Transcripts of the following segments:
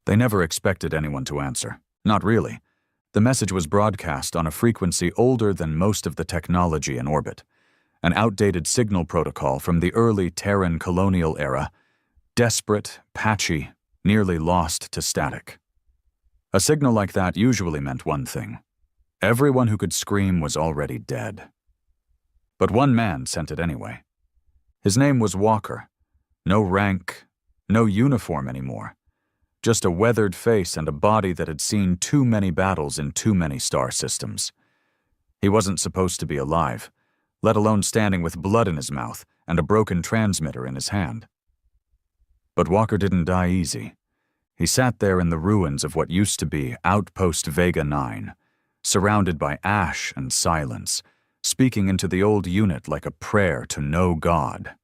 They never expected anyone to answer. Not really. The message was broadcast on a frequency older than most of the technology in orbit. An outdated signal protocol from the early Terran colonial era, desperate, patchy, nearly lost to static. A signal like that usually meant one thing. Everyone who could scream was already dead. But one man sent it anyway. His name was Walker. No rank, no uniform anymore. Just a weathered face and a body that had seen too many battles in too many star systems. He wasn't supposed to be alive, let alone standing with blood in his mouth and a broken transmitter in his hand. But Walker didn't die easy. He sat there in the ruins of what used to be Outpost Vega 9, surrounded by ash and silence, speaking into the old unit like a prayer to no god.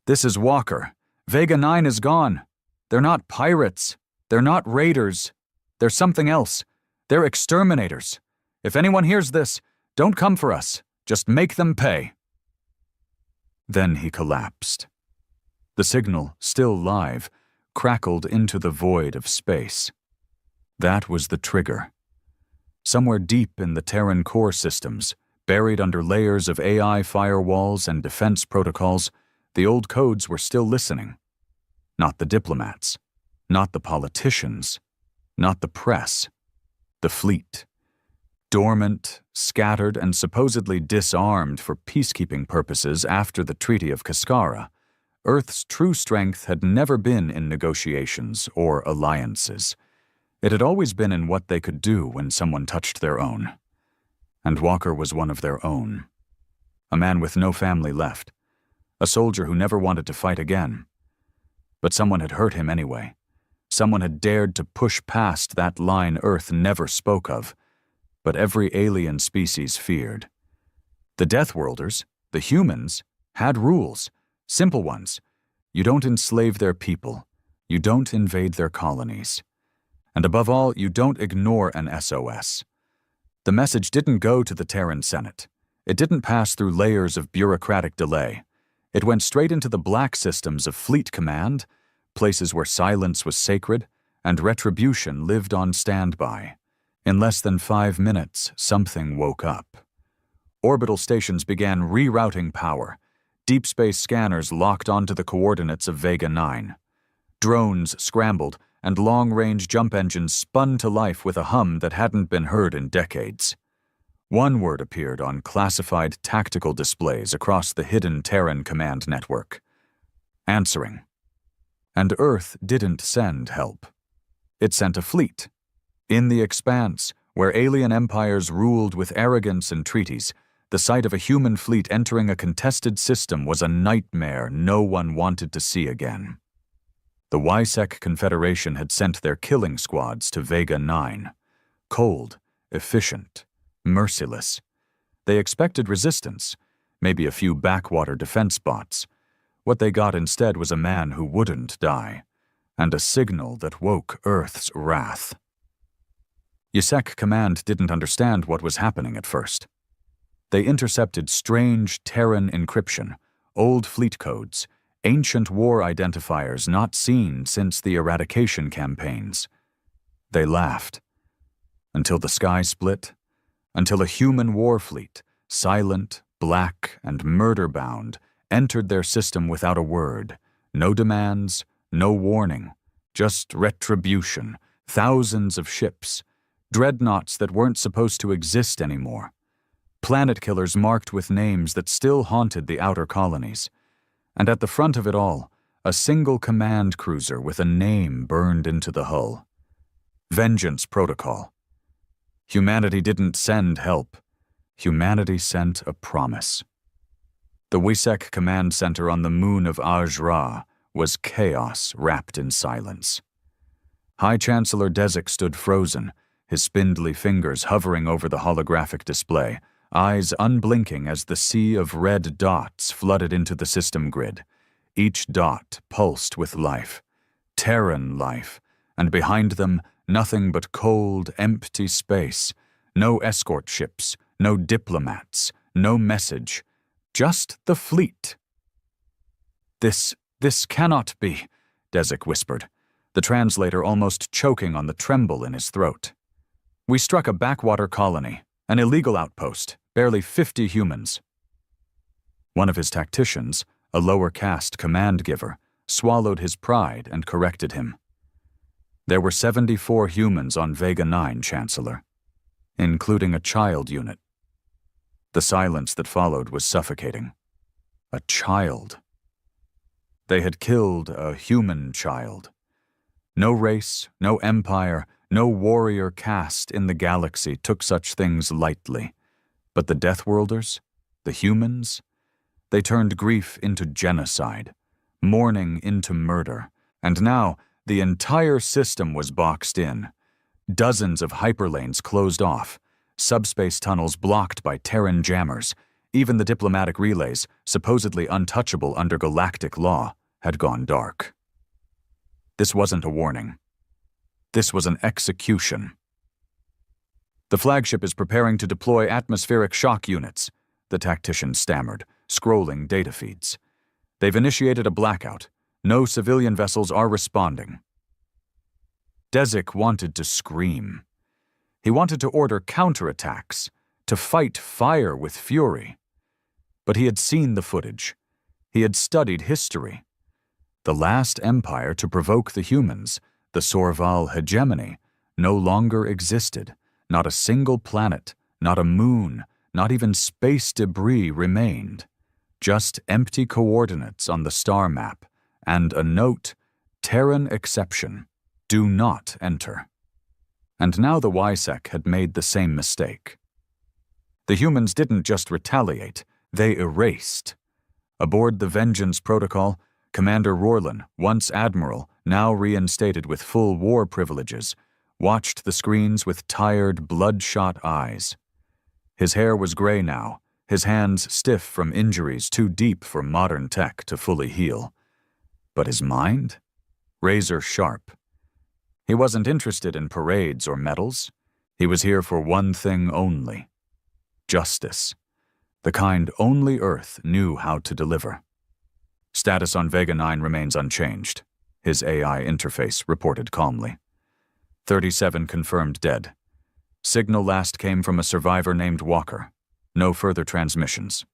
"This is Walker. Vega 9 is gone. They're not pirates. They're not raiders. They're something else. They're exterminators. If anyone hears this, don't come for us. Just make them pay." Then he collapsed. The signal, still live, crackled into the void of space. That was the trigger. Somewhere deep in the Terran core systems, buried under layers of AI firewalls and defense protocols, the old codes were still listening. Not the diplomats, not the politicians, not the press, the fleet. Dormant, scattered, and supposedly disarmed for peacekeeping purposes after the Treaty of Cascara, Earth's true strength had never been in negotiations or alliances. It had always been in what they could do when someone touched their own. And Walker was one of their own. A man with no family left. A soldier who never wanted to fight again. But someone had hurt him anyway. Someone had dared to push past that line Earth never spoke of, but every alien species feared. The Deathworlders, the humans, had rules, simple ones. You don't enslave their people. You don't invade their colonies. And above all, you don't ignore an SOS. The message didn't go to the Terran Senate. It didn't pass through layers of bureaucratic delay. It went straight into the black systems of Fleet Command, places where silence was sacred, and retribution lived on standby. In less than 5 minutes, something woke up. Orbital stations began rerouting power. Deep space scanners locked onto the coordinates of Vega 9. Drones scrambled, and long-range jump engines spun to life with a hum that hadn't been heard in decades. One word appeared on classified tactical displays across the hidden Terran command network. Answering. And Earth didn't send help. It sent a fleet. In the expanse, where alien empires ruled with arrogance and treaties, the sight of a human fleet entering a contested system was a nightmare no one wanted to see again. The YSEC Confederation had sent their killing squads to Vega 9. Cold, efficient, merciless. They expected resistance, maybe a few backwater defense bots. What they got instead was a man who wouldn't die, and a signal that woke Earth's wrath. YSEC Command didn't understand what was happening at first. They intercepted strange Terran encryption, old fleet codes, ancient war identifiers not seen since the eradication campaigns. They laughed. Until the sky split, until a human war fleet, silent, black, and murder-bound, entered their system without a word. No demands, no warning, just retribution, thousands of ships, dreadnoughts that weren't supposed to exist anymore, planet killers marked with names that still haunted the outer colonies. And at the front of it all, a single command cruiser with a name burned into the hull. Vengeance Protocol. Humanity didn't send help. Humanity sent a promise. The YSEC Command Center on the moon of Aj-Ra was chaos wrapped in silence. High Chancellor Desic stood frozen, his spindly fingers hovering over the holographic display, eyes unblinking as the sea of red dots flooded into the system grid. Each dot pulsed with life, Terran life, and behind them nothing but cold, empty space. No escort ships, no diplomats, no message, just the fleet. This cannot be, Desic whispered. the translator almost choking on the tremble in his throat. "We struck a backwater colony, an illegal outpost, barely 50 humans." One of his tacticians, a lower caste command giver, swallowed his pride and corrected him. "There were 74 humans on Vega 9, Chancellor, including a child unit." The silence that followed was suffocating. A child. They had killed a human child. No race, no empire, no warrior caste in the galaxy took such things lightly. But the Deathworlders, the humans, they turned grief into genocide, mourning into murder, and now the entire system was boxed in. Dozens of hyperlanes closed off, subspace tunnels blocked by Terran jammers. Even the diplomatic relays, supposedly untouchable under galactic law, had gone dark. This wasn't a warning. This was an execution. "The flagship is preparing to deploy atmospheric shock units," the tactician stammered, scrolling data feeds. "They've initiated a blackout. No civilian vessels are responding." Desik wanted to scream. He wanted to order counterattacks, to fight fire with fury. But he had seen the footage. He had studied history. The last empire to provoke the humans, the Sorval hegemony, no longer existed. Not a single planet, not a moon, not even space debris remained. Just empty coordinates on the star map, and a note, Terran exception, do not enter. And now the WISEC had made the same mistake. The humans didn't just retaliate, they erased. Aboard the Vengeance Protocol, Commander Rorlan, once Admiral, now reinstated with full war privileges, watched the screens with tired, bloodshot eyes. His hair was gray now, his hands stiff from injuries too deep for modern tech to fully heal. But his mind? Razor sharp. He wasn't interested in parades or medals. He was here for one thing only: justice. The kind only Earth knew how to deliver. "Status on Vega 9 remains unchanged," his AI interface reported calmly. 37 confirmed dead. Signal last came from a survivor named Walker. No further transmissions.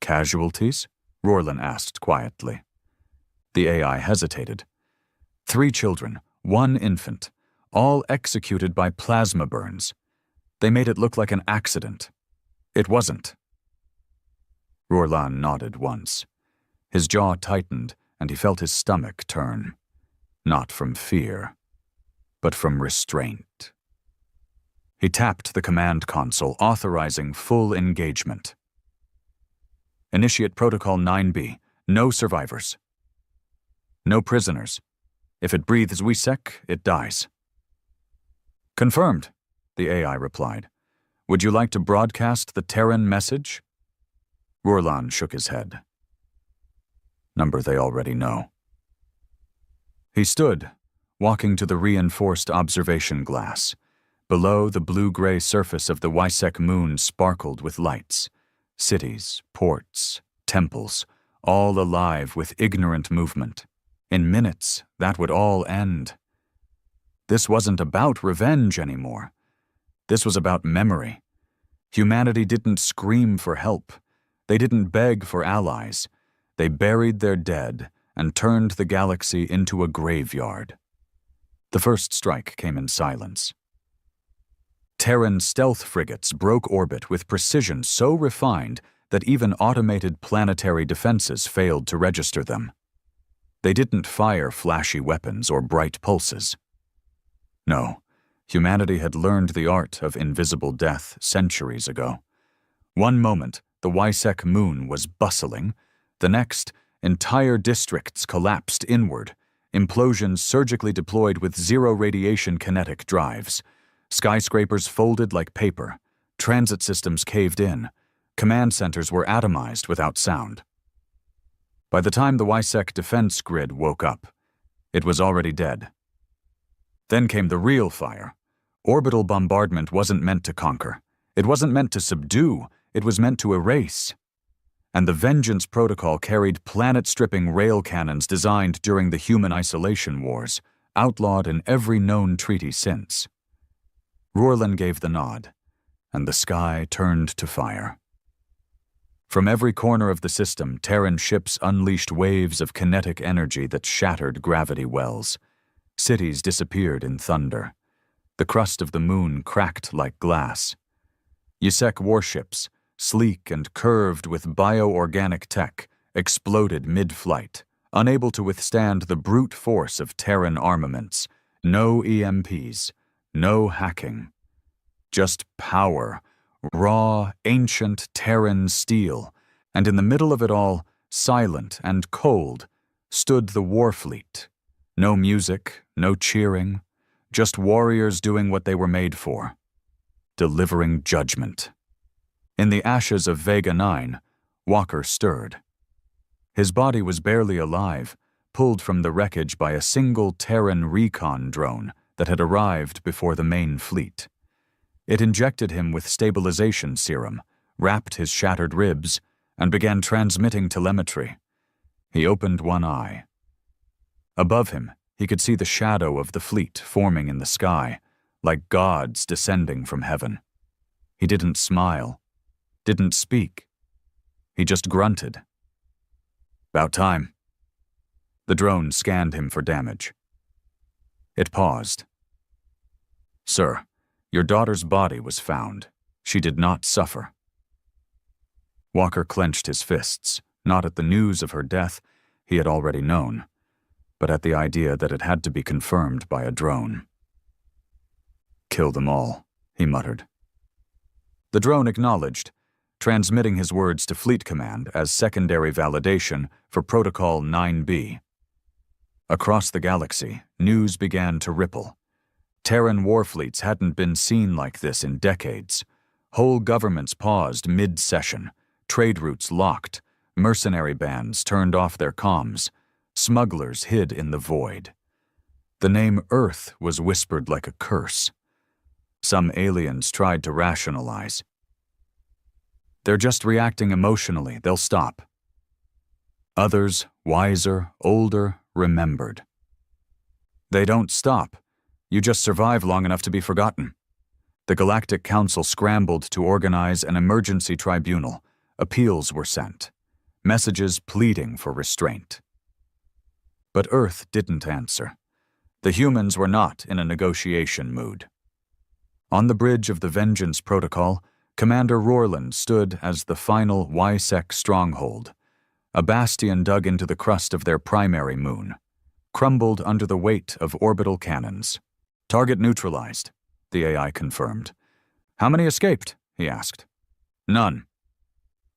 "Casualties?" Rorlan asked quietly. The AI hesitated. 3 children, 1 infant, all executed by plasma burns. They made it look like an accident. It wasn't. Rorlan nodded once. His jaw tightened, and he felt his stomach turn. Not from fear, but from restraint. He tapped the command console, authorizing full engagement. "Initiate Protocol 9B. No survivors. No prisoners. If it breathes WISEC, it dies." "Confirmed," the AI replied. "Would you like to broadcast the Terran message?" Rorlan shook his head. "Number they already know." He stood, walking to the reinforced observation glass. Below, the blue-gray surface of the WISEC moon sparkled with lights. Cities, ports, temples, all alive with ignorant movement. In minutes, that would all end. This wasn't about revenge anymore. This was about memory. Humanity didn't scream for help. They didn't beg for allies. They buried their dead and turned the galaxy into a graveyard. The first strike came in silence. Terran stealth frigates broke orbit with precision so refined that even automated planetary defenses failed to register them. They didn't fire flashy weapons or bright pulses. No, humanity had learned the art of invisible death centuries ago. One moment, the WISEC moon was bustling. The next, entire districts collapsed inward, implosions surgically deployed with zero radiation kinetic drives. Skyscrapers folded like paper. Transit systems caved in. Command centers were atomized without sound. By the time the WISEC defense grid woke up, it was already dead. Then came the real fire. Orbital bombardment wasn't meant to conquer. It wasn't meant to subdue. It was meant to erase. and the Vengeance Protocol carried planet-stripping rail cannons designed during the human isolation wars, outlawed in every known treaty since. Rorlin gave the nod, and the sky turned to fire. From every corner of the system, Terran ships unleashed waves of kinetic energy that shattered gravity wells. Cities disappeared in thunder. The crust of the moon cracked like glass. Yusek warships, sleek and curved with bioorganic tech, exploded mid-flight, unable to withstand the brute force of Terran armaments. No EMPs, no hacking. Just power, raw, ancient Terran steel, and in the middle of it all, silent and cold, stood the Warfleet. No music, no cheering, just warriors doing what they were made for, delivering judgment. In the ashes of Vega 9, Walker stirred. His body was barely alive, pulled from the wreckage by a single Terran recon drone that had arrived before the main fleet. It injected him with stabilization serum, wrapped his shattered ribs, and began transmitting telemetry. He opened one eye. Above him, he could see the shadow of the fleet forming in the sky, like gods descending from heaven. He didn't smile, didn't speak. He just grunted. About time. The drone scanned him for damage. It paused. Sir, your daughter's body was found. She did not suffer. Walker clenched his fists, not at the news of her death he had already known, but at the idea that it had to be confirmed by a drone. Kill them all, he muttered. The drone acknowledged, transmitting his words to Fleet Command as secondary validation for Protocol 9B. Across the galaxy, news began to ripple. Terran warfleets hadn't been seen like this in decades. Whole governments paused mid-session, trade routes locked, mercenary bands turned off their comms, smugglers hid in the void. The name Earth was whispered like a curse. Some aliens tried to rationalize. They're just reacting emotionally, they'll stop. Others, wiser, older, remembered. They don't stop. You just survive long enough to be forgotten. The Galactic Council scrambled to organize an emergency tribunal. Appeals were sent. Messages pleading for restraint. But Earth didn't answer. The humans were not in a negotiation mood. On the bridge of the Vengeance Protocol, Commander Rorlin stood as the final YSEC stronghold, a bastion dug into the crust of their primary moon, crumbled under the weight of orbital cannons. Target neutralized, the AI confirmed. How many escaped? He asked. None.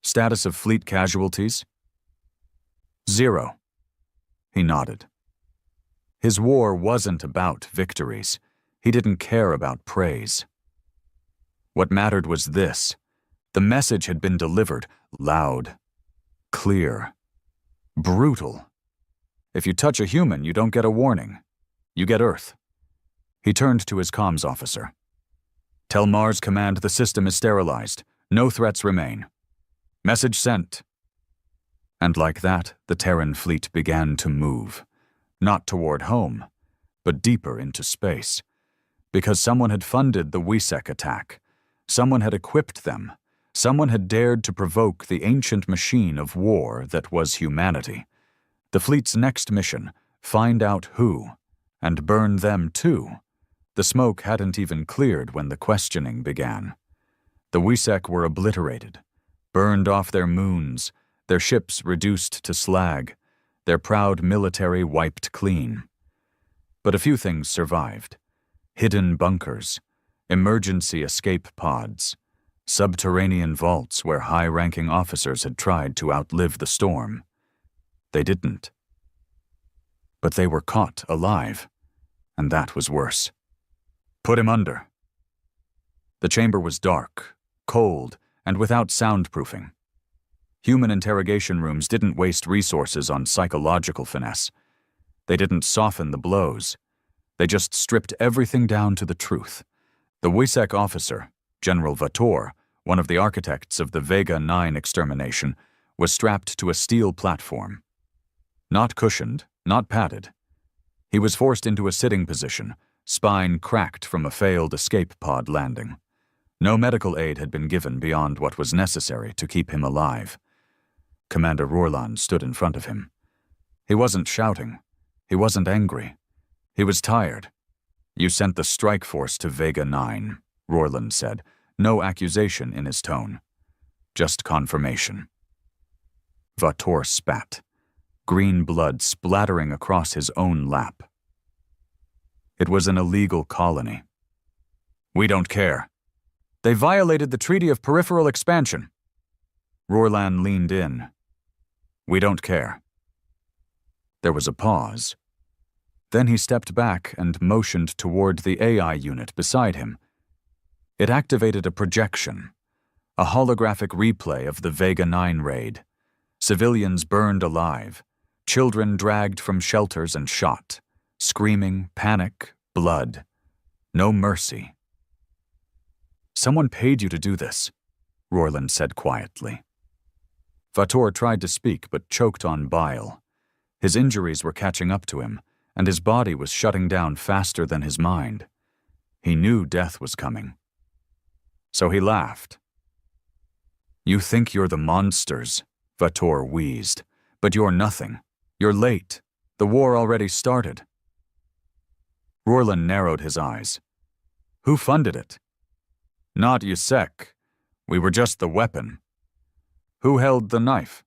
Status of fleet casualties? 0. He nodded. His war wasn't about victories. He didn't care about praise. What mattered was this. The message had been delivered, loud, clear, brutal. If you touch a human, you don't get a warning. You get Earth. He turned to his comms officer. Tell Mars Command the system is sterilized. No threats remain. Message sent. And like that, the Terran fleet began to move. Not toward home, but deeper into space. Because someone had funded the WESEC attack. Someone had equipped them. Someone had dared to provoke the ancient machine of war that was humanity. The fleet's next mission, find out who, and burn them too. The smoke hadn't even cleared when the questioning began. The WESEC were obliterated, burned off their moons, their ships reduced to slag, their proud military wiped clean. But a few things survived. Hidden bunkers, emergency escape pods, subterranean vaults where high-ranking officers had tried to outlive the storm. They didn't. But they were caught alive, and that was worse. Put him under. The chamber was dark, cold, and without soundproofing. Human interrogation rooms didn't waste resources on psychological finesse. They didn't soften the blows. They just stripped everything down to the truth. The WESEC officer, General Vator, one of the architects of the Vega 9 extermination, was strapped to a steel platform. Not cushioned, not padded. He was forced into a sitting position, spine cracked from a failed escape pod landing. No medical aid had been given beyond what was necessary to keep him alive. Commander Rorland stood in front of him. He wasn't shouting. He wasn't angry. He was tired. "You sent the strike force to Vega 9, Rorland said, no accusation in his tone. Just confirmation. Vator spat, green blood splattering across his own lap. It was an illegal colony. "We don't care. They violated the Treaty of Peripheral Expansion." Rorland leaned in. "We don't care." There was a pause. Then he stepped back and motioned toward the AI unit beside him. It activated a projection, a holographic replay of the Vega 9 raid. Civilians burned alive, children dragged from shelters and shot, screaming, panic, blood. No mercy. "Someone paid you to do this," Rorland said quietly. Vator tried to speak but choked on bile. His injuries were catching up to him, and his body was shutting down faster than his mind. He knew death was coming. So he laughed. "You think you're the monsters," Vator wheezed, "but you're nothing. You're late. The war already started." Rorland narrowed his eyes. "Who funded it?" "Not Yusek. We were just the weapon." "Who held the knife?"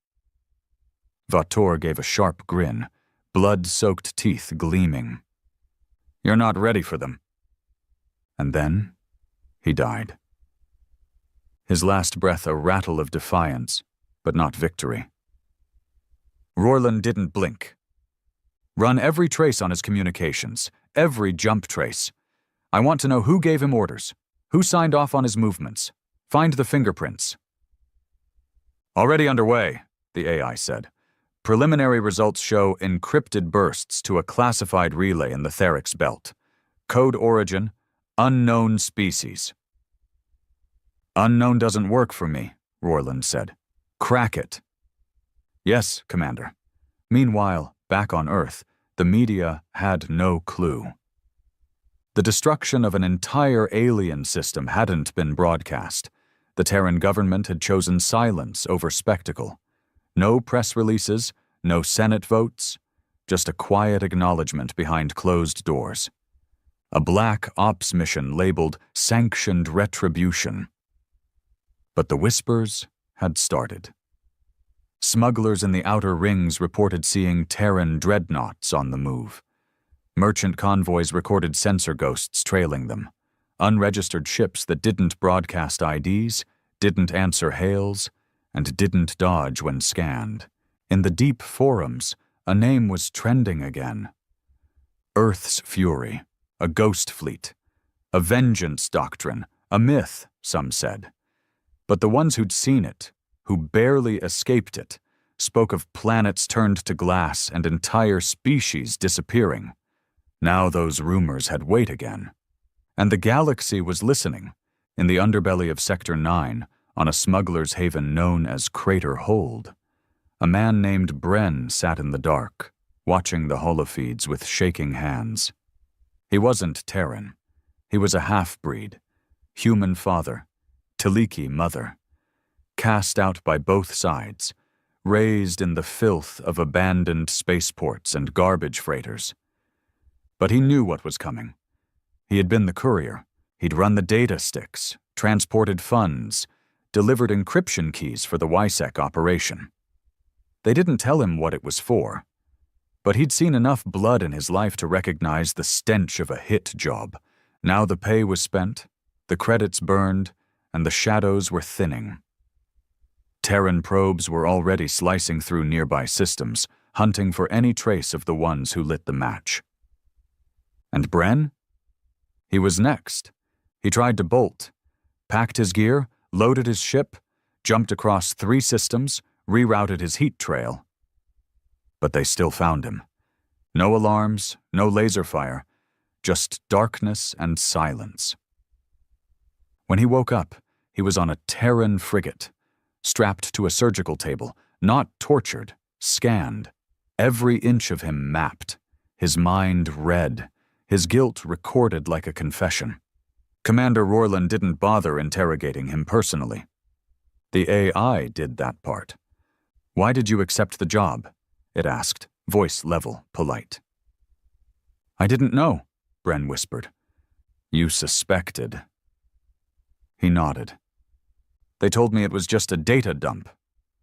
Vator gave a sharp grin, blood-soaked teeth gleaming. "You're not ready for them." And then he died. His last breath a rattle of defiance, but not victory. Rorland didn't blink. "Run every trace on his communications, every jump trace. I want to know who gave him orders, who signed off on his movements. Find the fingerprints." "Already underway," the AI said. "Preliminary results show encrypted bursts to a classified relay in the Therix belt. Code origin, unknown species." "Unknown doesn't work for me," Rorland said. "Crack it." "Yes, Commander." Meanwhile, back on Earth, the media had no clue. The destruction of an entire alien system hadn't been broadcast. The Terran government had chosen silence over spectacle. No press releases, no Senate votes, just a quiet acknowledgement behind closed doors. A black ops mission labeled Sanctioned Retribution. But the whispers had started. Smugglers in the outer rings reported seeing Terran dreadnoughts on the move. Merchant convoys recorded sensor ghosts trailing them. Unregistered ships that didn't broadcast IDs, didn't answer hails, and didn't dodge when scanned. In the deep forums, a name was trending again. Earth's Fury, a ghost fleet, a vengeance doctrine, a myth, some said. But the ones who'd seen it, who barely escaped it, spoke of planets turned to glass and entire species disappearing. Now those rumors had weight again. And the galaxy was listening, in the underbelly of Sector 9, on a smuggler's haven known as Crater Hold. A man named Bren sat in the dark, watching the holofeeds with shaking hands. He wasn't Terran. He was a half-breed, human father, Taliki mother, cast out by both sides, raised in the filth of abandoned spaceports and garbage freighters. But he knew what was coming. He had been the courier. He'd run the data sticks, transported funds, delivered encryption keys for the WISEC operation. They didn't tell him what it was for, but he'd seen enough blood in his life to recognize the stench of a hit job. Now the pay was spent, the credits burned, and the shadows were thinning. Terran probes were already slicing through nearby systems, hunting for any trace of the ones who lit the match. And Bren? He was next. He tried to bolt, packed his gear, loaded his ship, jumped across 3 systems, rerouted his heat trail. But they still found him. No alarms, no laser fire, just darkness and silence. When he woke up, he was on a Terran frigate, strapped to a surgical table, not tortured, scanned. Every inch of him mapped, his mind read, his guilt recorded like a confession. Commander Rorlan didn't bother interrogating him personally. The AI did that part. "Why did you accept the job?" it asked, voice level, polite. "I didn't know," Bren whispered. "You suspected." He nodded. "They told me it was just a data dump,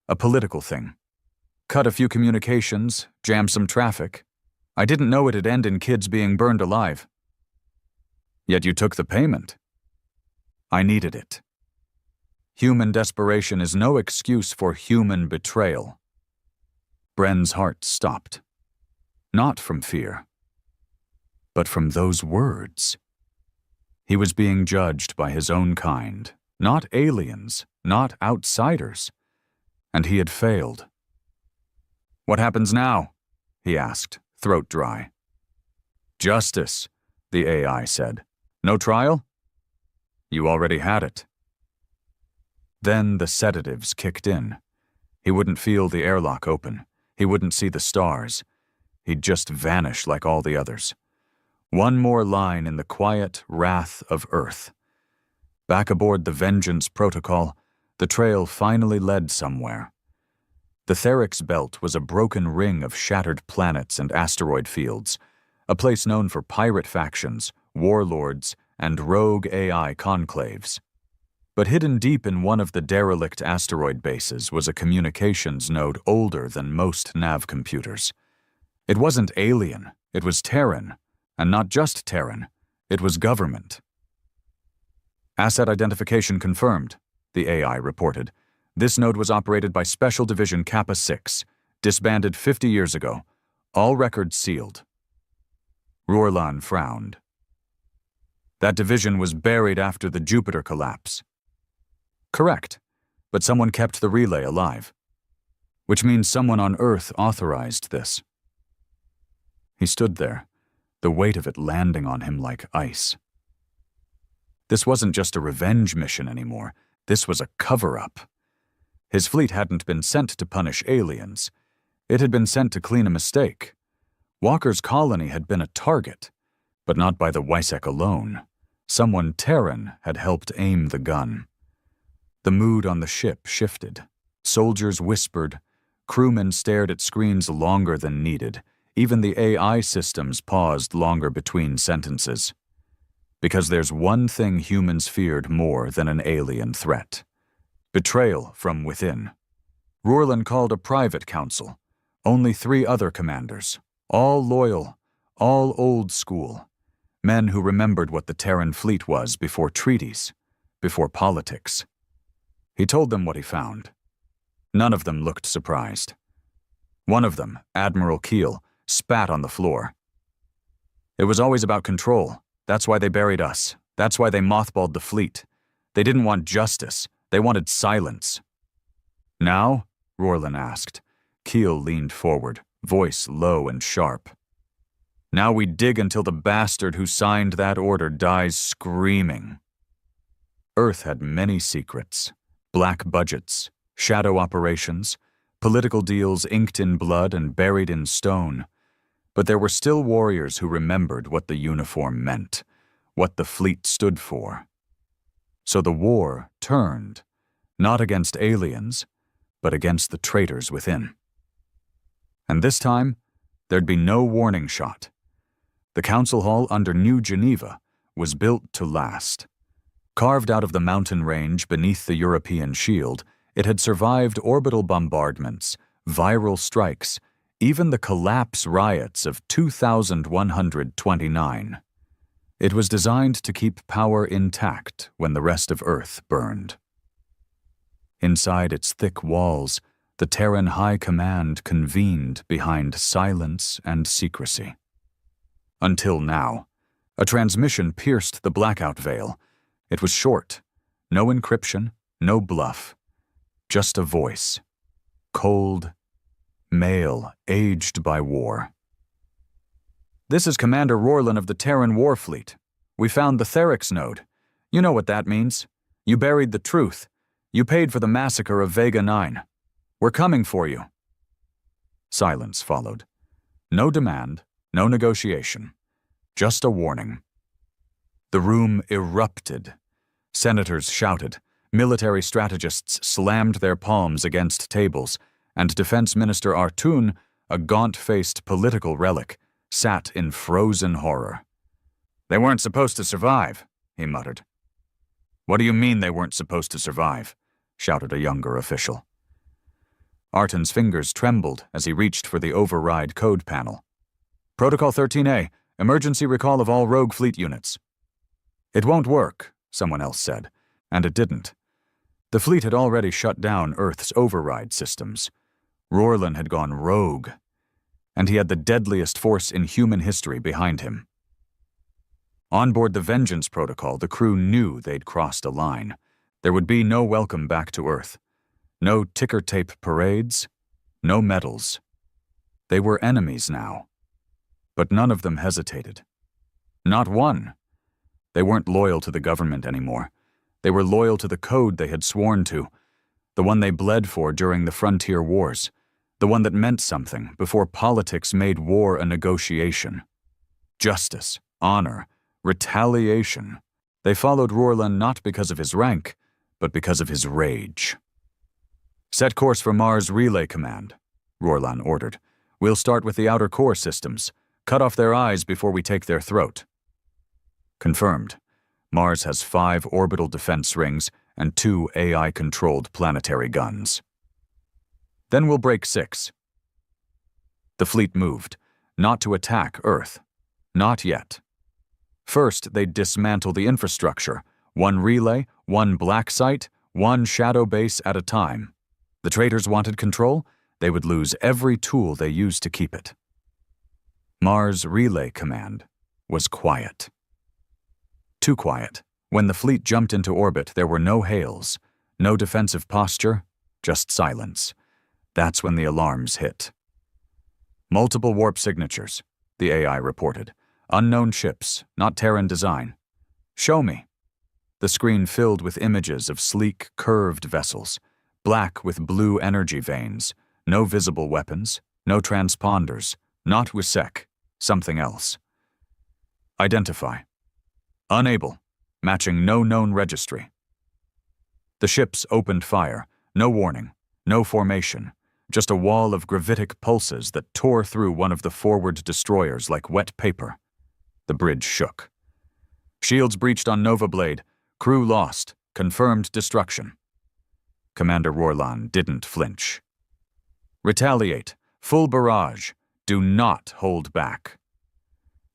a political thing. Cut a few communications, jam some traffic. I didn't know it'd end in kids being burned alive." "Yet you took the payment." "I needed it. Human desperation is no excuse for human betrayal." Bren's heart stopped. Not from fear, but from those words. He was being judged by his own kind, not aliens, not outsiders. And he had failed. "What happens now?" he asked, throat dry. "Justice," the AI said. "No trial?" "You already had it." Then the sedatives kicked in. He wouldn't feel the airlock open. He wouldn't see the stars. He'd just vanish like all the others. One more line in the quiet wrath of Earth. Back aboard the Vengeance Protocol, the trail finally led somewhere. The Therix Belt was a broken ring of shattered planets and asteroid fields, a place known for pirate factions, warlords, and rogue AI conclaves. But hidden deep in one of the derelict asteroid bases was a communications node older than most nav computers. It wasn't alien, it was Terran, and not just Terran, it was government. "Asset identification confirmed," the AI reported. "This node was operated by Special Division Kappa 6, disbanded 50 years ago. All records sealed." Rorlan frowned. "That division was buried after the Jupiter collapse." "Correct, but someone kept the relay alive. Which means someone on Earth authorized this." He stood there, the weight of it landing on him like ice. This wasn't just a revenge mission anymore. This was a cover-up. His fleet hadn't been sent to punish aliens. It had been sent to clean a mistake. Walker's colony had been a target, but not by the Wisek alone. Someone Terran had helped aim the gun. The mood on the ship shifted. Soldiers whispered. Crewmen stared at screens longer than needed. Even the AI systems paused longer between sentences. Because there's one thing humans feared more than an alien threat: betrayal from within. Rorlan called a private council. Only 3 other commanders, all loyal, all old school. Men who remembered what the Terran fleet was before treaties, before politics. He told them what he found. None of them looked surprised. One of them, Admiral Keel, spat on the floor. "It was always about control. That's why they buried us. That's why they mothballed the fleet. They didn't want justice. They wanted silence." "Now?" Rorlan asked. Keel leaned forward, voice low and sharp. "Now we dig until the bastard who signed that order dies screaming." Earth had many secrets. Black budgets, shadow operations, political deals inked in blood and buried in stone. But there were still warriors who remembered what the uniform meant, what the fleet stood for. So the war turned, not against aliens, but against the traitors within. And this time, there'd be no warning shot. The council hall under New Geneva was built to last. Carved out of the mountain range beneath the European shield, it had survived orbital bombardments, viral strikes, even the collapse riots of 2129. It was designed to keep power intact when the rest of Earth burned. Inside its thick walls, the Terran High Command convened behind silence and secrecy. Until now, a transmission pierced the blackout veil. It was short, no encryption, no bluff, just a voice, cold, male, aged by war. "This is Commander Rorlan of the Terran War Fleet. We found the Therix node. You know what that means. You buried the truth. You paid for the massacre of Vega 9. We're coming for you." Silence followed. No demand, no negotiation. Just a warning. The room erupted. Senators shouted. Military strategists slammed their palms against tables, and Defense Minister Artun, a gaunt-faced political relic, sat in frozen horror. "They weren't supposed to survive," he muttered. "What do you mean they weren't supposed to survive?" shouted a younger official. Artun's fingers trembled as he reached for the override code panel. "Protocol 13A, emergency recall of all rogue fleet units." "It won't work," someone else said, and it didn't. The fleet had already shut down Earth's override systems. Rorlan had gone rogue, and he had the deadliest force in human history behind him. On board the Vengeance Protocol, the crew knew they'd crossed a line. There would be no welcome back to Earth. No ticker tape parades, no medals. They were enemies now. But none of them hesitated. Not one. They weren't loyal to the government anymore. They were loyal to the code they had sworn to, the one they bled for during the frontier wars, the one that meant something before politics made war a negotiation. Justice, honor, retaliation. They followed Rorlan not because of his rank, but because of his rage. "Set course for Mars Relay Command," Rorlan ordered. "We'll start with the outer core systems. Cut off their eyes before we take their throat." Confirmed. Mars has 5 orbital defense rings and 2 AI-controlled planetary guns. "Then we'll break 6. The fleet moved, not to attack Earth. Not yet. First, they'd dismantle the infrastructure, one relay, one black site, one shadow base at a time. The traitors wanted control, they would lose every tool they used to keep it. Mars Relay Command was quiet. Too quiet. When the fleet jumped into orbit, there were no hails, no defensive posture, just silence. That's when the alarms hit. "Multiple warp signatures," the AI reported. "Unknown ships, not Terran design." "Show me." The screen filled with images of sleek, curved vessels, black with blue energy veins, no visible weapons, no transponders, not WISEC, something else. "Identify." "Unable, matching no known registry." The ships opened fire, no warning, no formation, just a wall of gravitic pulses that tore through one of the forward destroyers like wet paper. The bridge shook. "Shields breached on Nova Blade. Crew lost. Confirmed destruction." Commander Rorlan didn't flinch. "Retaliate. Full barrage. Do not hold back."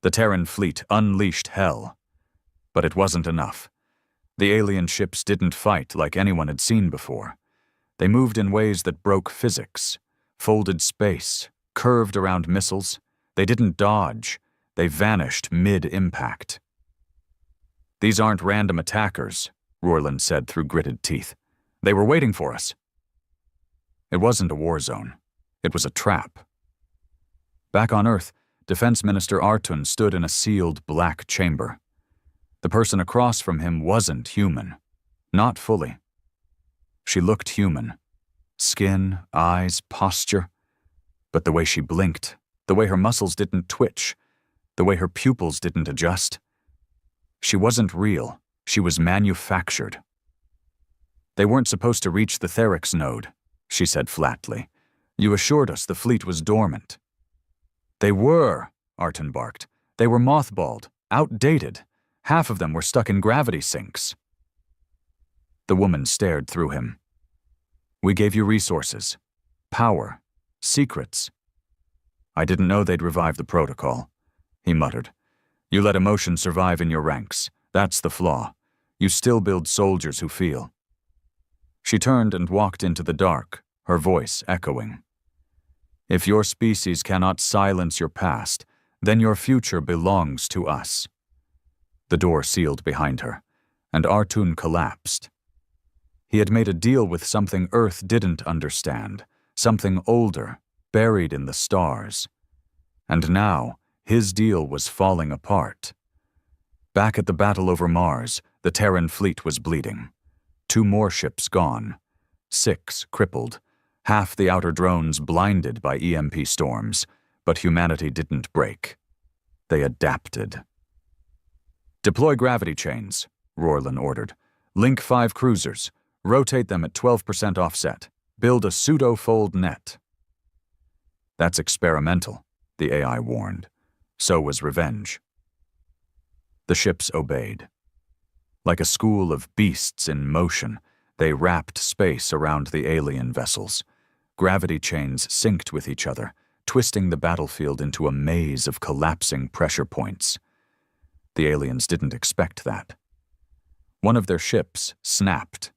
The Terran fleet unleashed hell. But it wasn't enough. The alien ships didn't fight like anyone had seen before. They moved in ways that broke physics, folded space, curved around missiles. They didn't dodge. They vanished mid-impact. "These aren't random attackers," Rorlan said through gritted teeth. "They were waiting for us." It wasn't a war zone. It was a trap. Back on Earth, Defense Minister Artun stood in a sealed black chamber. The person across from him wasn't human. Not fully. She looked human. Skin, eyes, posture. But the way she blinked, the way her muscles didn't twitch, the way her pupils didn't adjust. She wasn't real. She was manufactured. "They weren't supposed to reach the Therix node," she said flatly. "You assured us the fleet was dormant." "They were," Artun barked. "They were mothballed, outdated. Half of them were stuck in gravity sinks." The woman stared through him. "We gave you resources, power, secrets." "I didn't know they'd revive the protocol," he muttered. "You let emotion survive in your ranks. That's the flaw. You still build soldiers who feel." She turned and walked into the dark, her voice echoing. "If your species cannot silence your past, then your future belongs to us." The door sealed behind her, and Artun collapsed. He had made a deal with something Earth didn't understand, something older, buried in the stars. And now, his deal was falling apart. Back at the battle over Mars, the Terran fleet was bleeding. 2 more ships gone. 6 crippled. Half the outer drones blinded by EMP storms, but humanity didn't break. They adapted. "Deploy gravity chains," Rorlin ordered. "Link 5 cruisers. Rotate them at 12% offset. Build a pseudo-fold net." "That's experimental," the AI warned. So was revenge. The ships obeyed. Like a school of beasts in motion, they wrapped space around the alien vessels. Gravity chains synced with each other, twisting the battlefield into a maze of collapsing pressure points. The aliens didn't expect that. One of their ships snapped.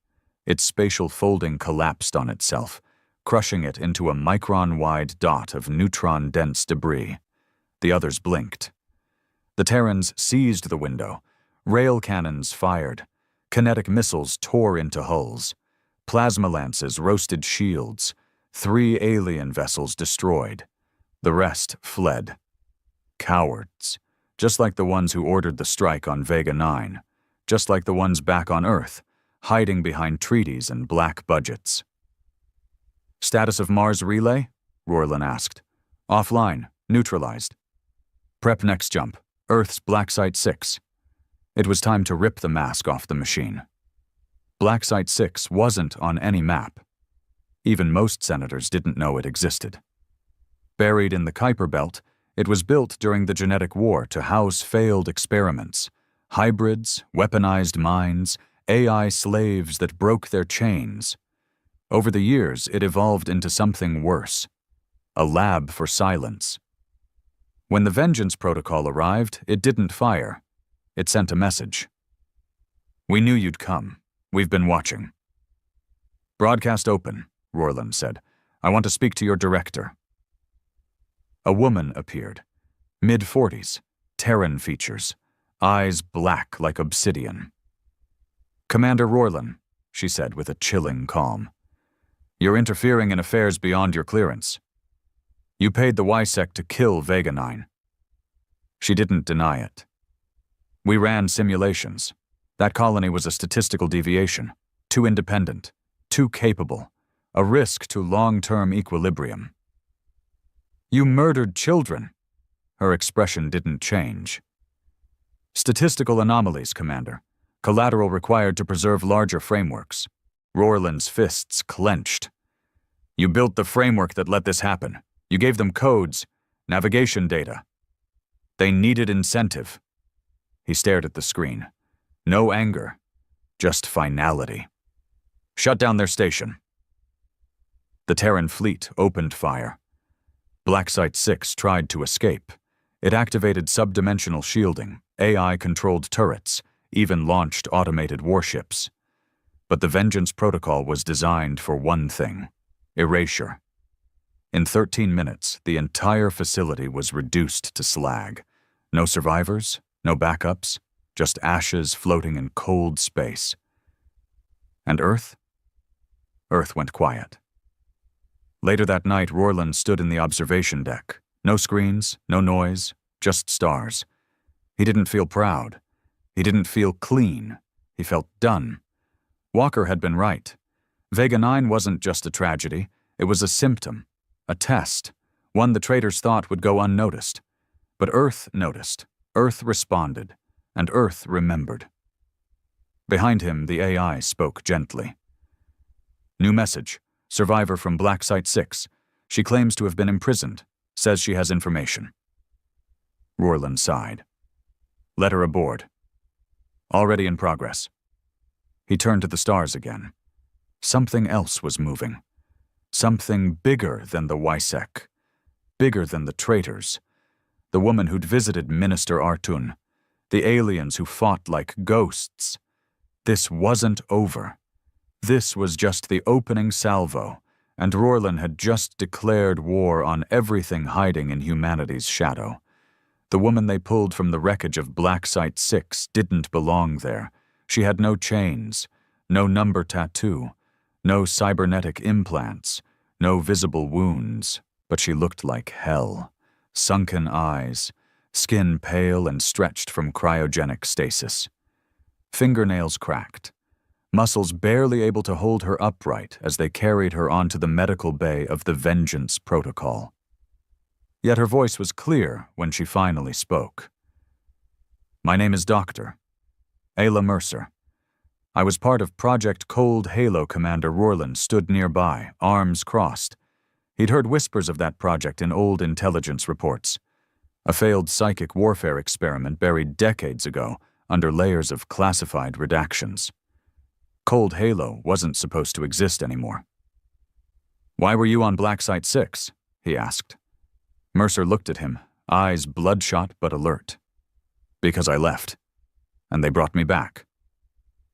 Its spatial folding collapsed on itself, crushing it into a micron-wide dot of neutron-dense debris. The others blinked. The Terrans seized the window. Rail cannons fired. Kinetic missiles tore into hulls. Plasma lances roasted shields. 3 alien vessels destroyed. The rest fled. Cowards. Just like the ones who ordered the strike on Vega 9. Just like the ones back on Earth, hiding behind treaties and black budgets. "Status of Mars relay?" Rorlin asked. "Offline. Neutralized. Prep next jump. Earth's Black Site 6. It was time to rip the mask off the machine. Black Site 6 wasn't on any map. Even most senators didn't know it existed. Buried in the Kuiper Belt, it was built during the genetic war to house failed experiments, hybrids, weaponized minds, AI slaves that broke their chains. Over the years, it evolved into something worse, a lab for silence. When the Vengeance Protocol arrived, it didn't fire. It sent a message. "We knew you'd come. We've been watching." "Broadcast open," Rorlin said. "I want to speak to your director." A woman appeared, mid-40s, Terran features, eyes black like obsidian. "Commander Rorlin," she said with a chilling calm. "You're interfering in affairs beyond your clearance. You paid the YSEC to kill Vega 9. She didn't deny it. "We ran simulations. That colony was a statistical deviation, too independent, too capable, a risk to long-term equilibrium." "You murdered children." Her expression didn't change. "Statistical anomalies, Commander. Collateral required to preserve larger frameworks." Rorlin's fists clenched. "You built the framework that let this happen. You gave them codes, navigation data. They needed incentive." He stared at the screen. No anger, just finality. "Shut down their station." The Terran fleet opened fire. Black Site 6 tried to escape. It activated subdimensional shielding, AI-controlled turrets, even launched automated warships. But the Vengeance Protocol was designed for one thing: erasure. In 13 minutes, the entire facility was reduced to slag. No survivors, no backups, just ashes floating in cold space. And Earth? Earth went quiet. Later that night, Rorlin stood in the observation deck. No screens, no noise, just stars. He didn't feel proud. He didn't feel clean. He felt done. Walker had been right. Vega 9 wasn't just a tragedy. It was a symptom, a test, one the traitors thought would go unnoticed. But Earth noticed. Earth responded. And Earth remembered. Behind him, the AI spoke gently. "New message. Survivor from Black Site 6. She claims to have been imprisoned. Says she has information." Rorlin sighed. "Let her aboard." "Already in progress." He turned to the stars again. Something else was moving. Something bigger than the YSEC. Bigger than the traitors. The woman who'd visited Minister Artun. The aliens who fought like ghosts. This wasn't over. This was just the opening salvo, and Rorlin had just declared war on everything hiding in humanity's shadow. The woman they pulled from the wreckage of Black Site 6 didn't belong there. She had no chains, no number tattoo, no cybernetic implants, no visible wounds, but she looked like hell. Sunken eyes, skin pale and stretched from cryogenic stasis. Fingernails cracked. muscles barely able to hold her upright as they carried her onto the medical bay of the Vengeance Protocol. Yet her voice was clear when she finally spoke. "My name is Dr. Ayla Mercer. I was part of Project Cold Halo. Commander Rorland stood nearby, arms crossed. He'd heard whispers of that project in old intelligence reports. A failed psychic warfare experiment buried decades ago under layers of classified redactions. Cold Halo wasn't supposed to exist anymore." "Why were you on Black Site 6? He asked. Mercer looked at him, eyes bloodshot but alert. "Because I left. And they brought me back."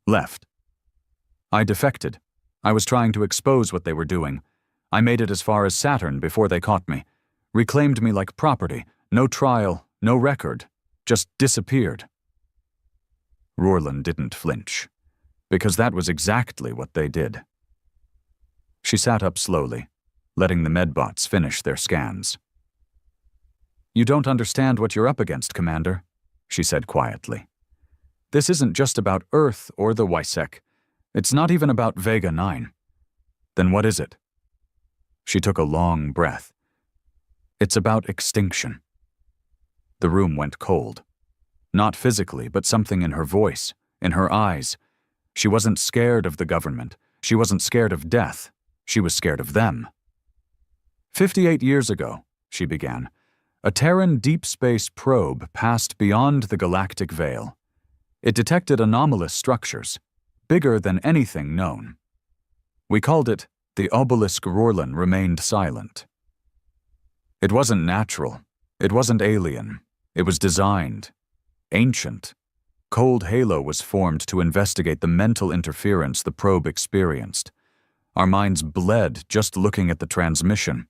"Left?" "I defected. I was trying to expose what they were doing. I made it as far as Saturn before they caught me. Reclaimed me like property. No trial, no record. Just disappeared." Rorland didn't flinch, because that was exactly what they did. She sat up slowly, letting the medbots finish their scans. "You don't understand what you're up against, Commander," she said quietly. "This isn't just about Earth or the WISEC. It's not even about Vega 9. "Then what is it?" She took a long breath. "It's about extinction." The room went cold. Not physically, but something in her voice, in her eyes. She wasn't scared of the government. She wasn't scared of death. She was scared of them. 58 years ago, she began, a Terran deep space probe passed beyond the galactic veil. It detected anomalous structures, bigger than anything known. We called it the obelisk. Rorland remained silent. It wasn't natural. It wasn't alien. It was designed. Ancient. Cold Halo was formed to investigate the mental interference the probe experienced. Our minds bled just looking at the transmission.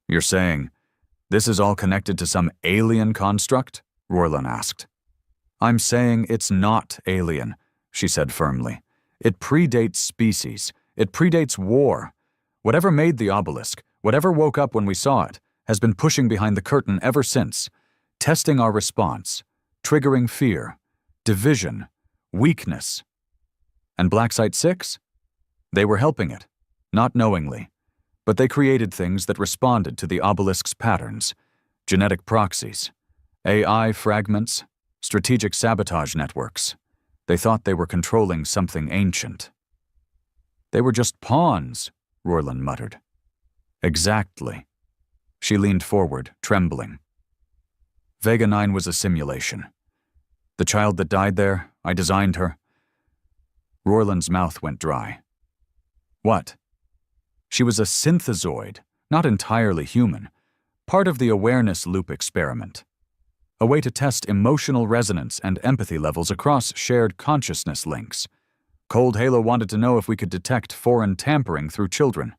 "You're saying this is all connected to some alien construct?" Rorland asked. "I'm saying it's not alien," she said firmly. "It predates species. It predates war. Whatever made the obelisk, whatever woke up when we saw it, has been pushing behind the curtain ever since, testing our response, triggering fear, division, weakness. And Black Site 6? They were helping it, not knowingly, but they created things that responded to the obelisk's patterns, genetic proxies, AI fragments, strategic sabotage networks. They thought they were controlling something ancient." "They were just pawns," Rorland muttered. "Exactly." She leaned forward, trembling. "Vega 9 was a simulation. The child that died there, I designed her." Rorland's mouth went dry. "What?" "She was a synthezoid, not entirely human, part of the awareness loop experiment. A way to test emotional resonance and empathy levels across shared consciousness links. Cold Halo wanted to know if we could detect foreign tampering through children."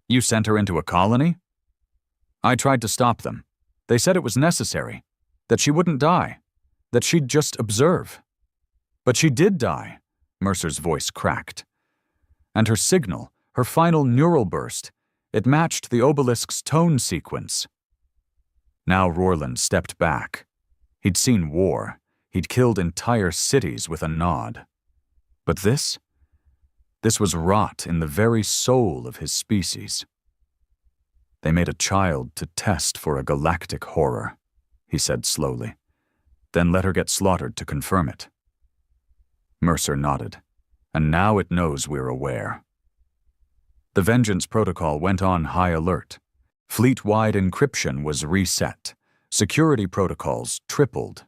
"You sent her into a colony?" "I tried to stop them. They said it was necessary, that she wouldn't die, that she'd just observe." "But she did die," Mercer's voice cracked. "And her signal, her final neural burst, it matched the obelisk's tone sequence." Now Rorland stepped back. He'd seen war. He'd killed entire cities with a nod. But this was wrought in the very soul of his species. "They made a child to test for a galactic horror," he said slowly, "then let her get slaughtered to confirm it." Mercer nodded. "And now it knows we're aware." The Vengeance Protocol went on high alert. Fleet-wide encryption was reset. Security protocols tripled.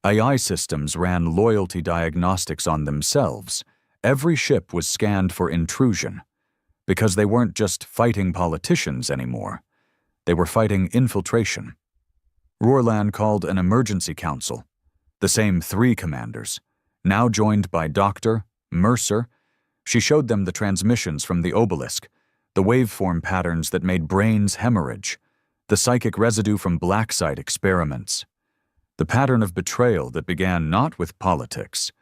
AI systems ran loyalty diagnostics on themselves. Every ship was scanned for intrusion, because they weren't just fighting politicians anymore. They were fighting infiltration. Rorland called an emergency council, the same 3 commanders, now joined by Dr. Mercer. She showed them the transmissions from the obelisk, the waveform patterns that made brains hemorrhage, the psychic residue from Black Site experiments, the pattern of betrayal that began not with politics,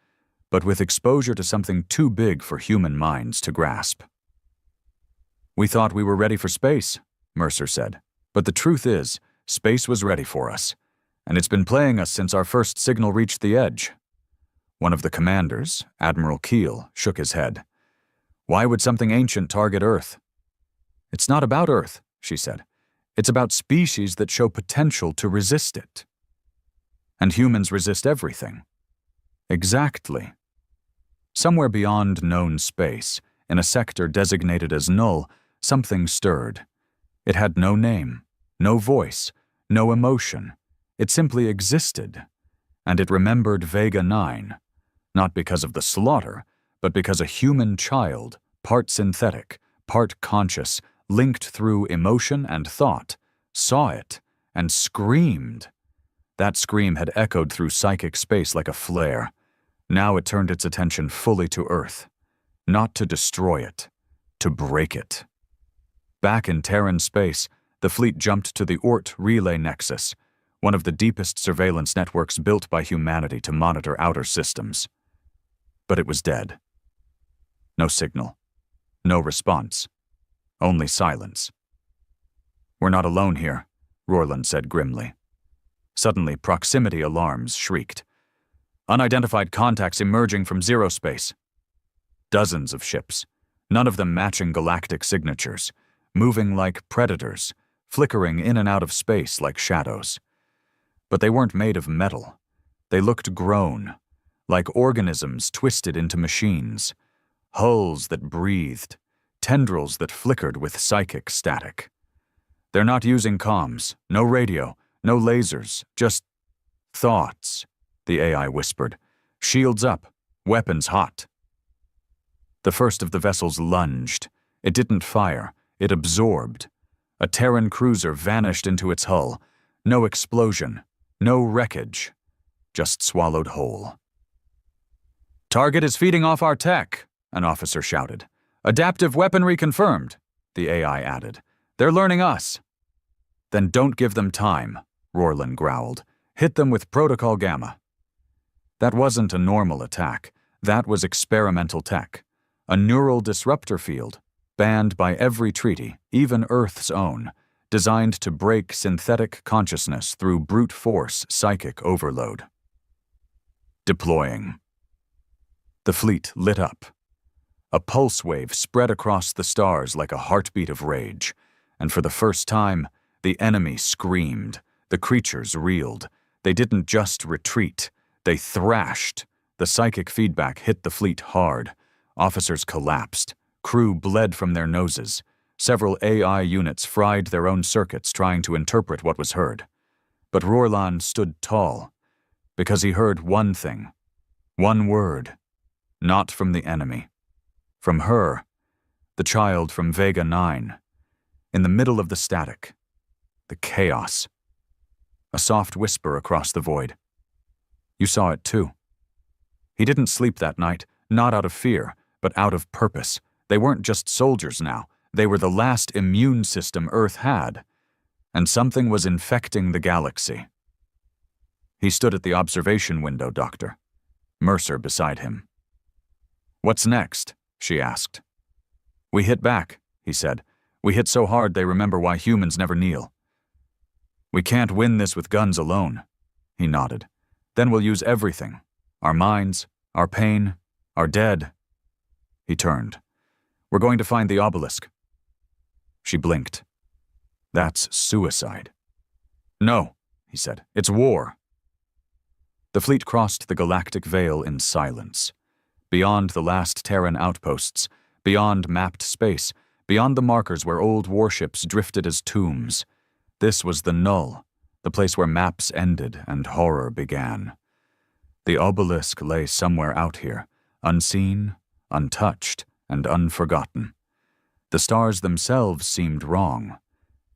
but with exposure to something too big for human minds to grasp. "We thought we were ready for space," Mercer said, "but the truth is, space was ready for us, and it's been playing us since our first signal reached the edge. One of the commanders, Admiral Keel, shook his head. Why would something ancient target Earth? It's not about Earth, she said. It's about species that show potential to resist it. And humans resist everything. Exactly. Somewhere beyond known space, in a sector designated as null, something stirred. It had no name, no voice, no emotion. It simply existed. And it remembered Vega 9, not because of the slaughter, but because a human child, part synthetic, part conscious, linked through emotion and thought, saw it and screamed. That scream had echoed through psychic space like a flare. Now it turned its attention fully to Earth, not to destroy it, to break it. Back in Terran space, the fleet jumped to the Oort Relay Nexus, one of the deepest surveillance networks built by humanity to monitor outer systems. But it was dead. No signal. No response. Only silence. We're not alone here, Rorland said grimly. Suddenly, proximity alarms shrieked. Unidentified contacts emerging from zero space. Dozens of ships, none of them matching galactic signatures, moving like predators, flickering in and out of space like shadows. But they weren't made of metal. They looked grown, like organisms twisted into machines, hulls that breathed, tendrils that flickered with psychic static. They're not using comms, no radio, no lasers, just thoughts, the AI whispered. Shields up, weapons hot. The first of the vessels lunged. It didn't fire, it absorbed. A Terran cruiser vanished into its hull. No explosion, no wreckage, just swallowed whole. Target is feeding off our tech, an officer shouted. Adaptive weaponry confirmed, the AI added. They're learning us. Then don't give them time, Rorland growled. Hit them with Protocol Gamma. That wasn't a normal attack. That was experimental tech. A neural disruptor field, banned by every treaty, even Earth's own, designed to break synthetic consciousness through brute force psychic overload. Deploying. The fleet lit up. A pulse wave spread across the stars like a heartbeat of rage, and for the first time, the enemy screamed. The creatures reeled. They didn't just retreat, they thrashed. The psychic feedback hit the fleet hard. Officers collapsed. Crew bled from their noses. Several AI units fried their own circuits trying to interpret what was heard. But Rorland stood tall, because he heard one thing, one word, not from the enemy. From her, the child from Vega 9, in the middle of the static, the chaos. A soft whisper across the void. You saw it too. He didn't sleep that night, not out of fear, but out of purpose. They weren't just soldiers now. They were the last immune system Earth had, and something was infecting the galaxy. He stood at the observation window, Doctor. Mercer beside him. What's next? She asked. We hit back, he said. We hit so hard they remember why humans never kneel. We can't win this with guns alone, he nodded. Then we'll use everything. Our minds, our pain, our dead. He turned. We're going to find the obelisk. She blinked. That's suicide. No, he said. It's war. The fleet crossed the galactic veil in silence. Beyond the last Terran outposts, beyond mapped space, beyond the markers where old warships drifted as tombs. This was the null, the place where maps ended and horror began. The obelisk lay somewhere out here, unseen, untouched, and unforgotten. The stars themselves seemed wrong.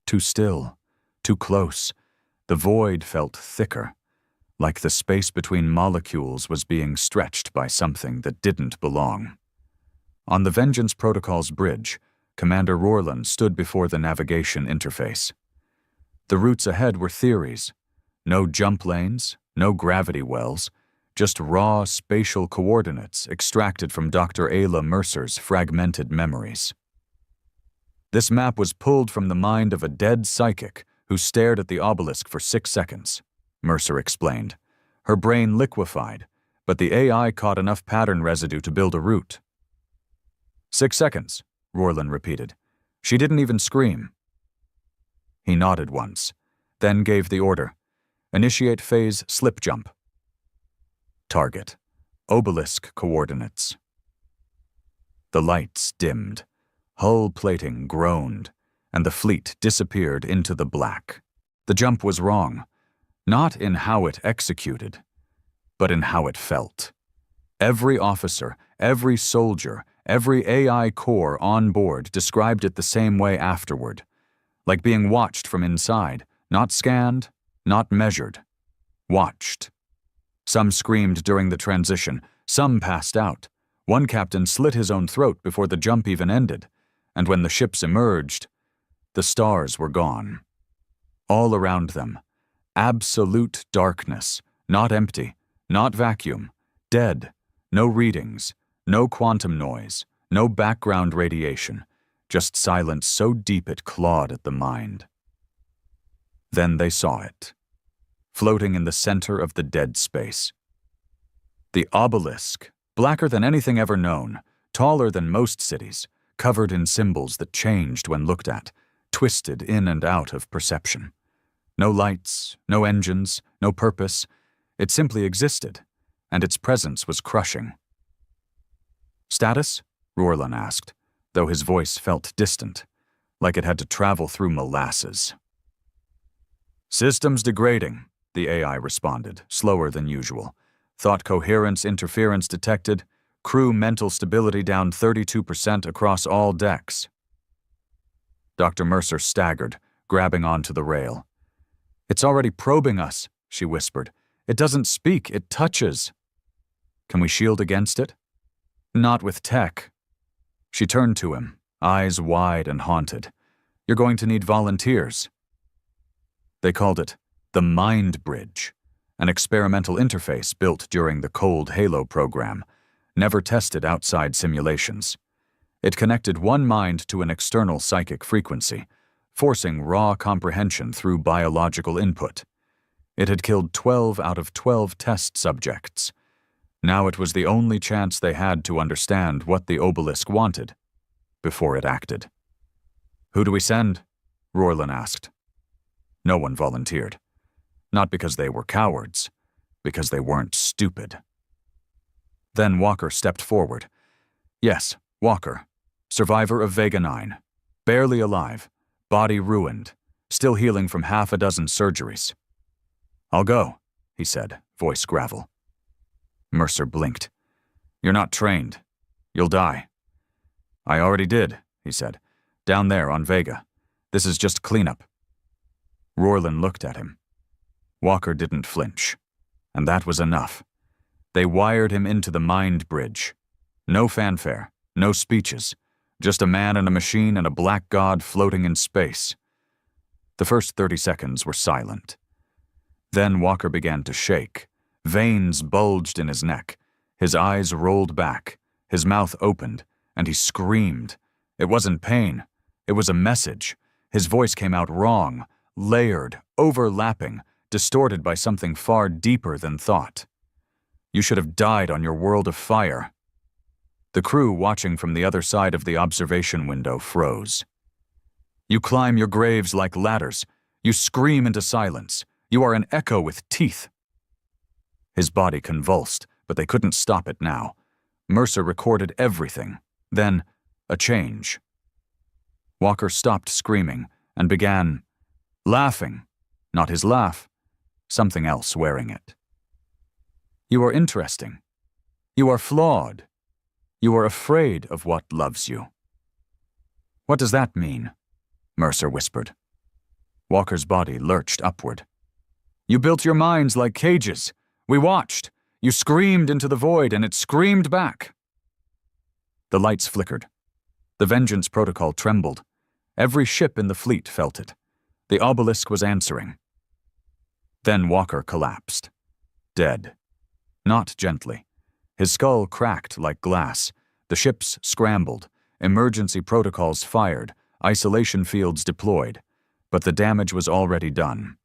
Too still, too close. The void felt thicker, like the space between molecules was being stretched by something that didn't belong. On the Vengeance Protocol's bridge, Commander Rorland stood before the navigation interface. The routes ahead were theories. No jump lanes, no gravity wells, just raw spatial coordinates extracted from Dr. Ayla Mercer's fragmented memories. This map was pulled from the mind of a dead psychic who stared at the obelisk for 6 seconds, Mercer explained. Her brain liquefied, but the AI caught enough pattern residue to build a route. 6 seconds, Rorlin repeated. She didn't even scream. He nodded once, then gave the order. Initiate phase slip jump. Target. Obelisk coordinates. The lights dimmed. Hull plating groaned, and the fleet disappeared into the black. The jump was wrong, not in how it executed, but in how it felt. Every officer, every soldier, every AI core on board described it the same way afterward, like being watched from inside, not scanned, not measured. Watched. Some screamed during the transition, some passed out. One captain slit his own throat before the jump even ended, and when the ships emerged, the stars were gone. All around them, absolute darkness, not empty, not vacuum, dead, no readings, no quantum noise, no background radiation, just silence so deep it clawed at the mind. Then they saw it, floating in the center of the dead space. The obelisk, blacker than anything ever known, taller than most cities, covered in symbols that changed when looked at, twisted in and out of perception. No lights, no engines, no purpose. It simply existed, and its presence was crushing. Status? Rorlin asked, though his voice felt distant, like it had to travel through molasses. Systems degrading, the AI responded, slower than usual. Thought coherence interference detected, crew mental stability down 32% across all decks. Dr. Mercer staggered, grabbing onto the rail. It's already probing us, she whispered. It doesn't speak, it touches. Can we shield against it? Not with tech. She turned to him, eyes wide and haunted. You're going to need volunteers. They called it the Mind Bridge, an experimental interface built during the Cold Halo program, never tested outside simulations. It connected one mind to an external psychic frequency, forcing raw comprehension through biological input. It had killed 12 out of 12 test subjects. Now it was the only chance they had to understand what the obelisk wanted, before it acted. Who do we send? Rorlin asked. No one volunteered. Not because they were cowards, because they weren't stupid. Then Walker stepped forward. Yes, Walker, survivor of Vega 9, barely alive, body ruined, still healing from half a dozen surgeries. I'll go, he said, voice gravel. Mercer blinked. You're not trained. You'll die. I already did, he said, down there on Vega. This is just cleanup. Rorlin looked at him. Walker didn't flinch, and that was enough. They wired him into the Mind Bridge. No fanfare, no speeches, just a man and a machine and a black god floating in space. The first 30 seconds were silent. Then Walker began to shake. Veins bulged in his neck. His eyes rolled back. His mouth opened, and he screamed. It wasn't pain. It was a message. His voice came out wrong, layered, overlapping, distorted by something far deeper than thought. You should have died on your world of fire. The crew watching from the other side of the observation window froze. You climb your graves like ladders. You scream into silence. You are an echo with teeth. His body convulsed, but they couldn't stop it now. Mercer recorded everything. Then, a change. Walker stopped screaming and began laughing. Not his laugh, something else wearing it. You are interesting. You are flawed. You are afraid of what loves you. What does that mean? Mercer whispered. Walker's body lurched upward. You built your minds like cages. We watched. You screamed into the void, and it screamed back. The lights flickered. The Vengeance Protocol trembled. Every ship in the fleet felt it. The obelisk was answering. Then Walker collapsed. Dead. Not gently. His skull cracked like glass. The ships scrambled. Emergency protocols fired. Isolation fields deployed. But the damage was already done.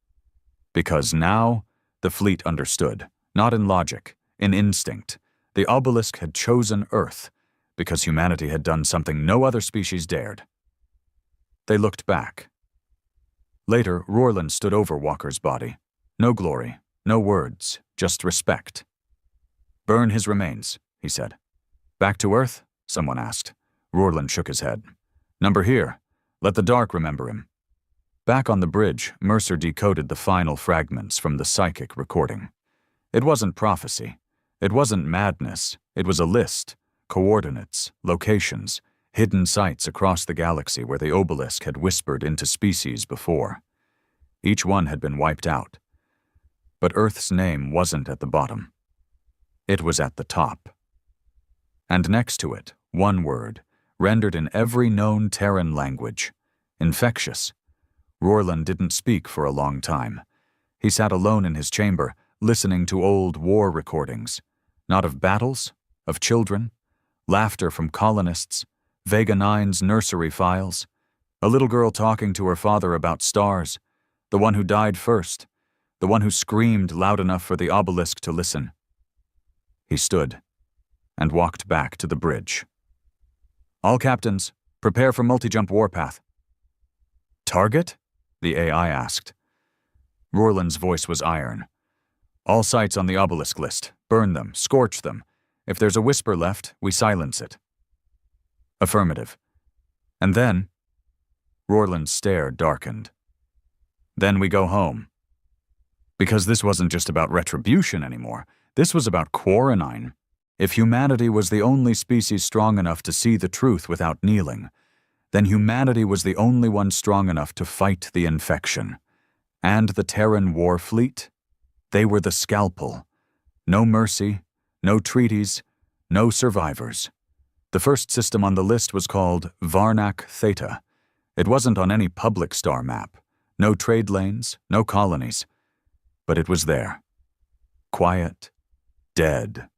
Because now, the fleet understood. Not in logic, In instinct, the obelisk had chosen Earth because humanity had done something no other species dared. They looked back. Later, Rorland stood over Walker's body. No glory, no words, just respect. "Burn his remains," he said. "Back to Earth?" someone asked. Rorland shook his head. "Number here. Let the dark remember him." Back on the bridge, Mercer decoded the final fragments from the psychic recording. It wasn't prophecy. It wasn't madness. It was a list, coordinates, locations, hidden sites across the galaxy where the obelisk had whispered into species before. Each one had been wiped out. But Earth's name wasn't at the bottom. It was at the top. And next to it, one word, rendered in every known Terran language: infectious. Rorland didn't speak for a long time. He sat alone in his chamber, listening to old war recordings, not of battles, of children, laughter from colonists, Vega 9's nursery files, a little girl talking to her father about stars, the one who died first, the one who screamed loud enough for the obelisk to listen. He stood and walked back to the bridge. "All captains, prepare for multi-jump warpath." "Target?" the AI asked. Rorland's voice was iron. "All sites on the obelisk list. Burn them, scorch them. If there's a whisper left, we silence it." "Affirmative." "And then?" Rorland's stare darkened. "Then we go home." Because this wasn't just about retribution anymore. This was about quarantine. If humanity was the only species strong enough to see the truth without kneeling, then humanity was the only one strong enough to fight the infection. And the Terran war fleet? They were the scalpel. No mercy, no treaties, no survivors. The first system on the list was called Varnak Theta. It wasn't on any public star map. No trade lanes, no colonies. But it was there. Quiet, dead.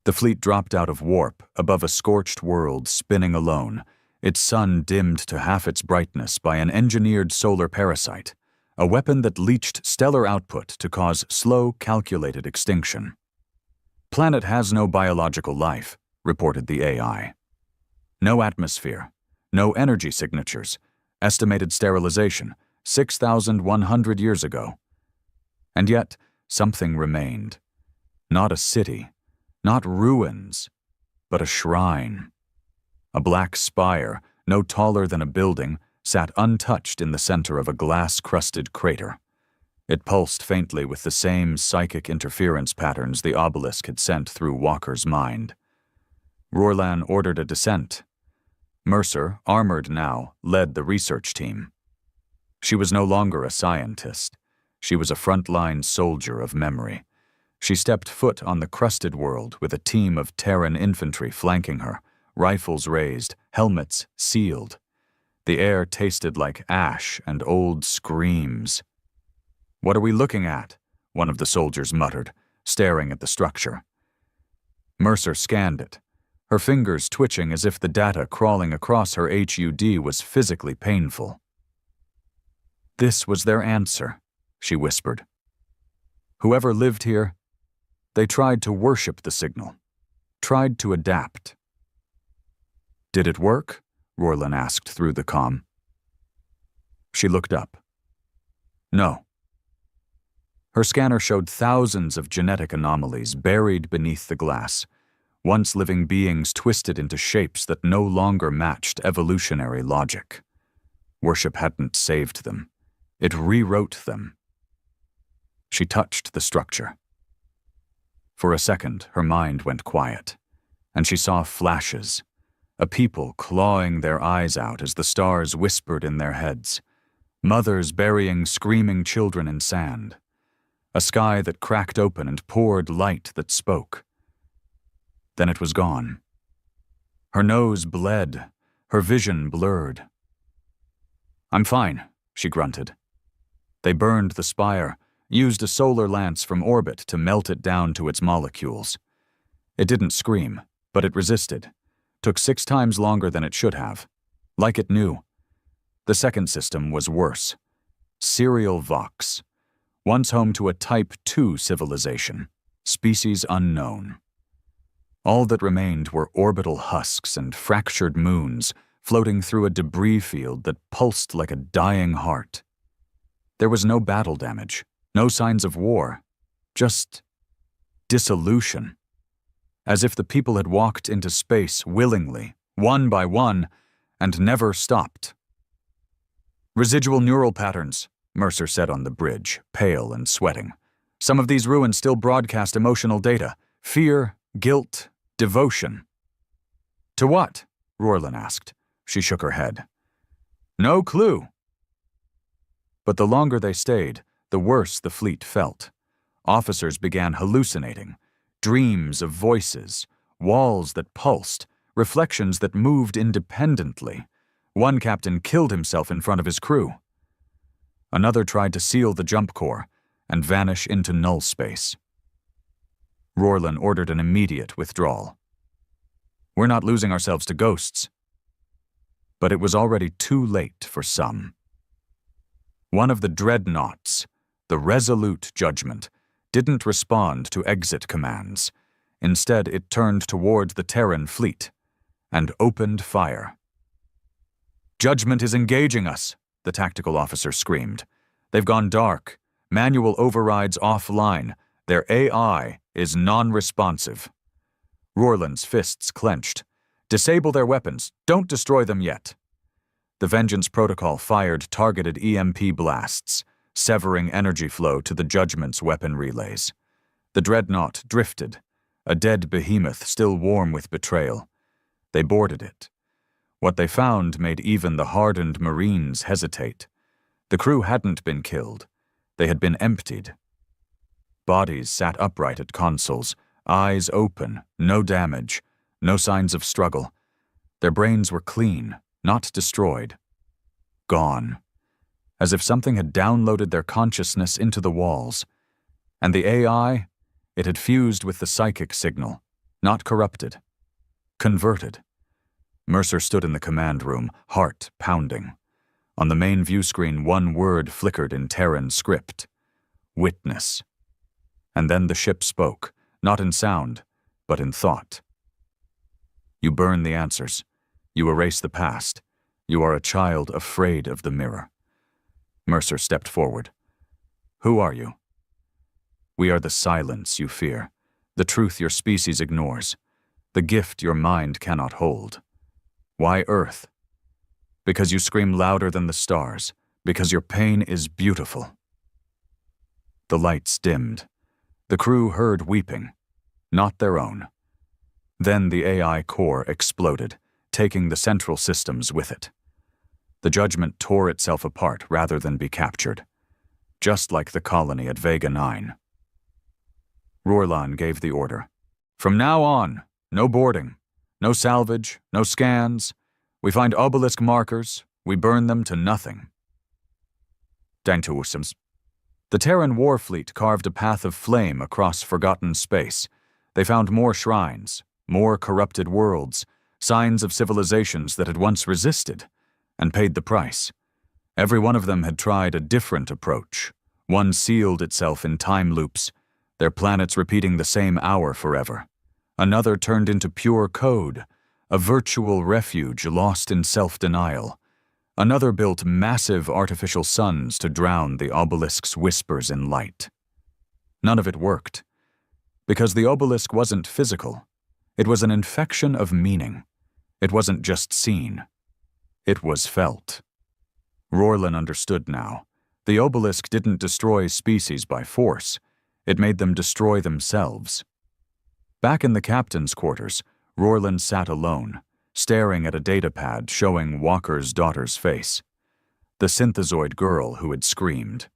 The fleet dropped out of warp above a scorched world spinning alone, its sun dimmed to half its brightness by an engineered solar parasite, a weapon that leached stellar output to cause slow, calculated extinction. "Planet has no biological life," reported the AI. "No atmosphere, no energy signatures, estimated sterilization, 6,100 years ago." And yet, something remained. Not a city, not ruins, but a shrine. A black spire, no taller than a building, sat untouched in the center of a glass-crusted crater. It pulsed faintly with the same psychic interference patterns the obelisk had sent through Walker's mind. Rorland ordered a descent. Mercer, armored now, led the research team. She was no longer a scientist. She was a frontline soldier of memory. She stepped foot on the crusted world with a team of Terran infantry flanking her, rifles raised, helmets sealed. The air tasted like ash and old screams. "What are we looking at?" one of the soldiers muttered, staring at the structure. Mercer scanned it, her fingers twitching as if the data crawling across her HUD was physically painful. "This was their answer," she whispered. "Whoever lived here, they tried to worship the signal, tried to adapt." "Did it work?" Rorland asked through the comm. She looked up. "No." Her scanner showed thousands of genetic anomalies buried beneath the glass, once living beings twisted into shapes that no longer matched evolutionary logic. Worship hadn't saved them. It rewrote them. She touched the structure. For a second, her mind went quiet, and she saw flashes, a people clawing their eyes out as the stars whispered in their heads, mothers burying screaming children in sand, a sky that cracked open and poured light that spoke. Then it was gone. Her nose bled, her vision blurred. "I'm fine," she grunted. They burned the spire, used a solar lance from orbit to melt it down to its molecules. It didn't scream, but it resisted. Took 6 times longer than it should have. Like it knew. The second system was worse. Serial Vox. Once home to a Type 2 civilization. species unknown. All that remained were orbital husks and fractured moons floating through a debris field that pulsed like a dying heart. There was no battle damage, no signs of war, just dissolution. As if the people had walked into space willingly, one by one, and never stopped. "Residual neural patterns," Mercer said on the bridge, pale and sweating. "Some of these ruins still broadcast emotional data. Fear, guilt, devotion." "To what?" Rorlin asked. She shook her head. "No clue." But the longer they stayed, the worse the fleet felt. Officers began hallucinating. Dreams of voices, walls that pulsed, reflections that moved independently. One captain killed himself in front of his crew. Another tried to seal the jump core and vanish into null space. Rorlin ordered an immediate withdrawal. "We're not losing ourselves to ghosts." But it was already too late for some. One of the dreadnoughts, the Resolute Judgment, didn't respond to exit commands. Instead, it turned toward the Terran fleet and opened fire. "Judgment is engaging us," the tactical officer screamed. "They've gone dark. Manual overrides offline. Their AI is non-responsive." Rorlin's fists clenched. "Disable their weapons. Don't destroy them yet." The Vengeance Protocol fired targeted EMP blasts, severing energy flow to the Judgment's weapon relays. The dreadnought drifted, a dead behemoth still warm with betrayal. They boarded it. What they found made even the hardened Marines hesitate. The crew hadn't been killed. They had been emptied. Bodies sat upright at consoles, eyes open, no damage, no signs of struggle. Their brains were clean, not destroyed. Gone. As if something had downloaded their consciousness into the walls. And the AI, it had fused with the psychic signal, not corrupted. Converted. Mercer stood in the command room, heart pounding. On the main view screen, one word flickered in Terran script. Witness. And then the ship spoke, not in sound, but in thought. "You burn the answers. You erase the past. You are a child afraid of the mirror." Mercer stepped forward. "Who are you?" "We are the silence you fear, the truth your species ignores, the gift your mind cannot hold. Why Earth? Because you scream louder than the stars, because your pain is beautiful." The lights dimmed. The crew heard weeping, not their own. Then the AI core exploded, taking the central systems with it. The Judgment tore itself apart rather than be captured, just like the colony at Vega 9. Rorlan gave the order. "From now on, no boarding, no salvage, no scans. We find obelisk markers, we burn them to nothing." Daintuusums. The Terran war fleet carved a path of flame across forgotten space. They found more shrines, more corrupted worlds, signs of civilizations that had once resisted, and paid the price. Every one of them had tried a different approach. One sealed itself in time loops, their planets repeating the same hour forever. Another turned into pure code, a virtual refuge lost in self-denial. Another built massive artificial suns to drown the obelisk's whispers in light. None of it worked, because the obelisk wasn't physical. It was an infection of meaning. It wasn't just seen. It was felt. Rorlin understood now. The obelisk didn't destroy species by force. It made them destroy themselves. Back in the captain's quarters, Rorlin sat alone, staring at a datapad showing Walker's daughter's face, the synthezoid girl who had screamed.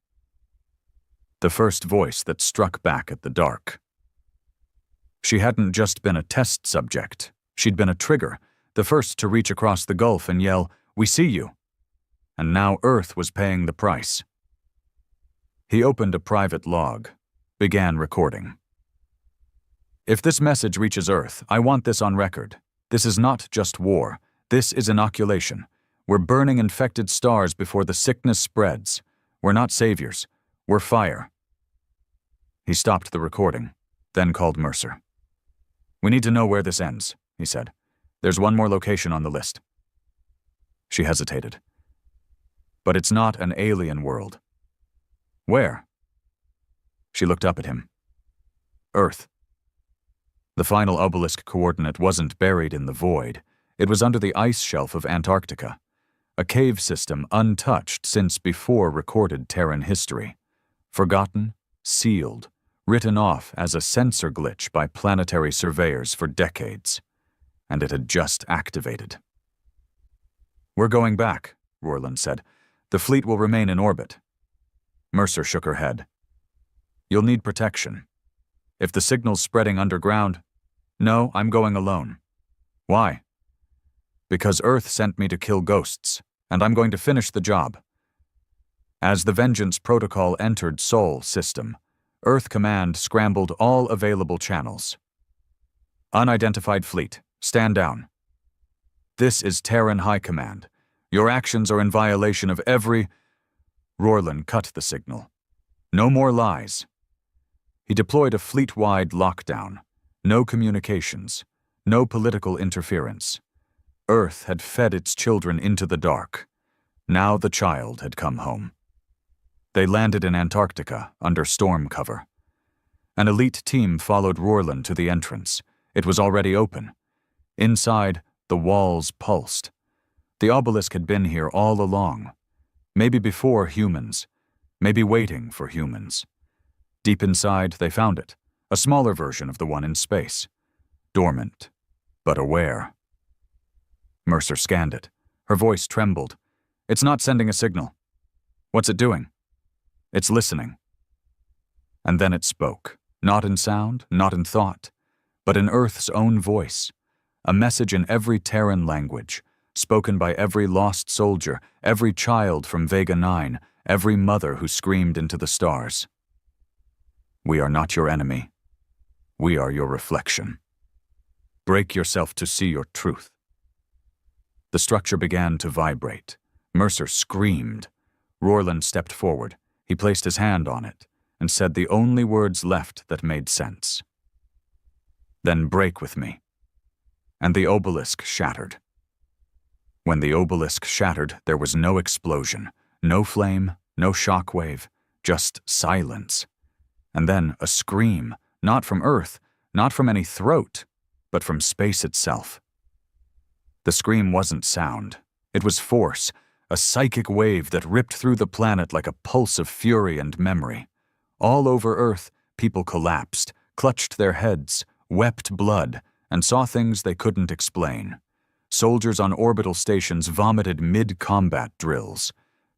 The first voice that struck back at the dark. She hadn't just been a test subject. She'd been a trigger, the first to reach across the gulf and yell, "We see you." And now Earth was paying the price. He opened a private log, began recording. "If this message reaches Earth, I want this on record. This is not just war. This is inoculation. We're burning infected stars before the sickness spreads. We're not saviors. We're fire." He stopped the recording, then called Mercer. "We need to know where this ends," he said. "There's one more location on the list." She hesitated. "But it's not an alien world." "Where?" She looked up at him. "Earth." The final obelisk coordinate wasn't buried in the void. It was under the ice shelf of Antarctica, a cave system untouched since before recorded Terran history. Forgotten, sealed, written off as a sensor glitch by planetary surveyors for decades. And it had just activated. "We're going back," Rorland said. "The fleet will remain in orbit." Mercer shook her head. "You'll need protection. If the signal's spreading underground..." "No, I'm going alone." "Why?" "Because Earth sent me to kill ghosts, and I'm going to finish the job." As the Vengeance Protocol entered Sol system, Earth Command scrambled all available channels. "Unidentified fleet, stand down. This is Terran High Command. Your actions are in violation of every..." Rorland cut the signal. "No more lies." He deployed a fleet-wide lockdown. No communications. No political interference. Earth had fed its children into the dark. Now the child had come home. They landed in Antarctica under storm cover. An elite team followed Rorland to the entrance. It was already open. Inside, the walls pulsed. The obelisk had been here all along. Maybe before humans. Maybe waiting for humans. Deep inside, they found it. A smaller version of the one in space. Dormant, but aware. Mercer scanned it. Her voice trembled. "It's not sending a signal." "What's it doing?" "It's listening." And then it spoke. Not in sound, not in thought, but in Earth's own voice. A message in every Terran language, spoken by every lost soldier, every child from Vega 9, every mother who screamed into the stars. "We are not your enemy. We are your reflection. Break yourself to see your truth." The structure began to vibrate. Mercer screamed. Rorland stepped forward. He placed his hand on it and said the only words left that made sense. "Then break with me." And the obelisk shattered. When the obelisk shattered, there was no explosion, no flame, no shockwave, just silence. And then a scream, not from Earth, not from any throat, but from space itself. The scream wasn't sound. It was force, a psychic wave that ripped through the planet like a pulse of fury and memory. All over Earth, people collapsed, clutched their heads, wept blood, and saw things they couldn't explain. Soldiers on orbital stations vomited mid-combat drills.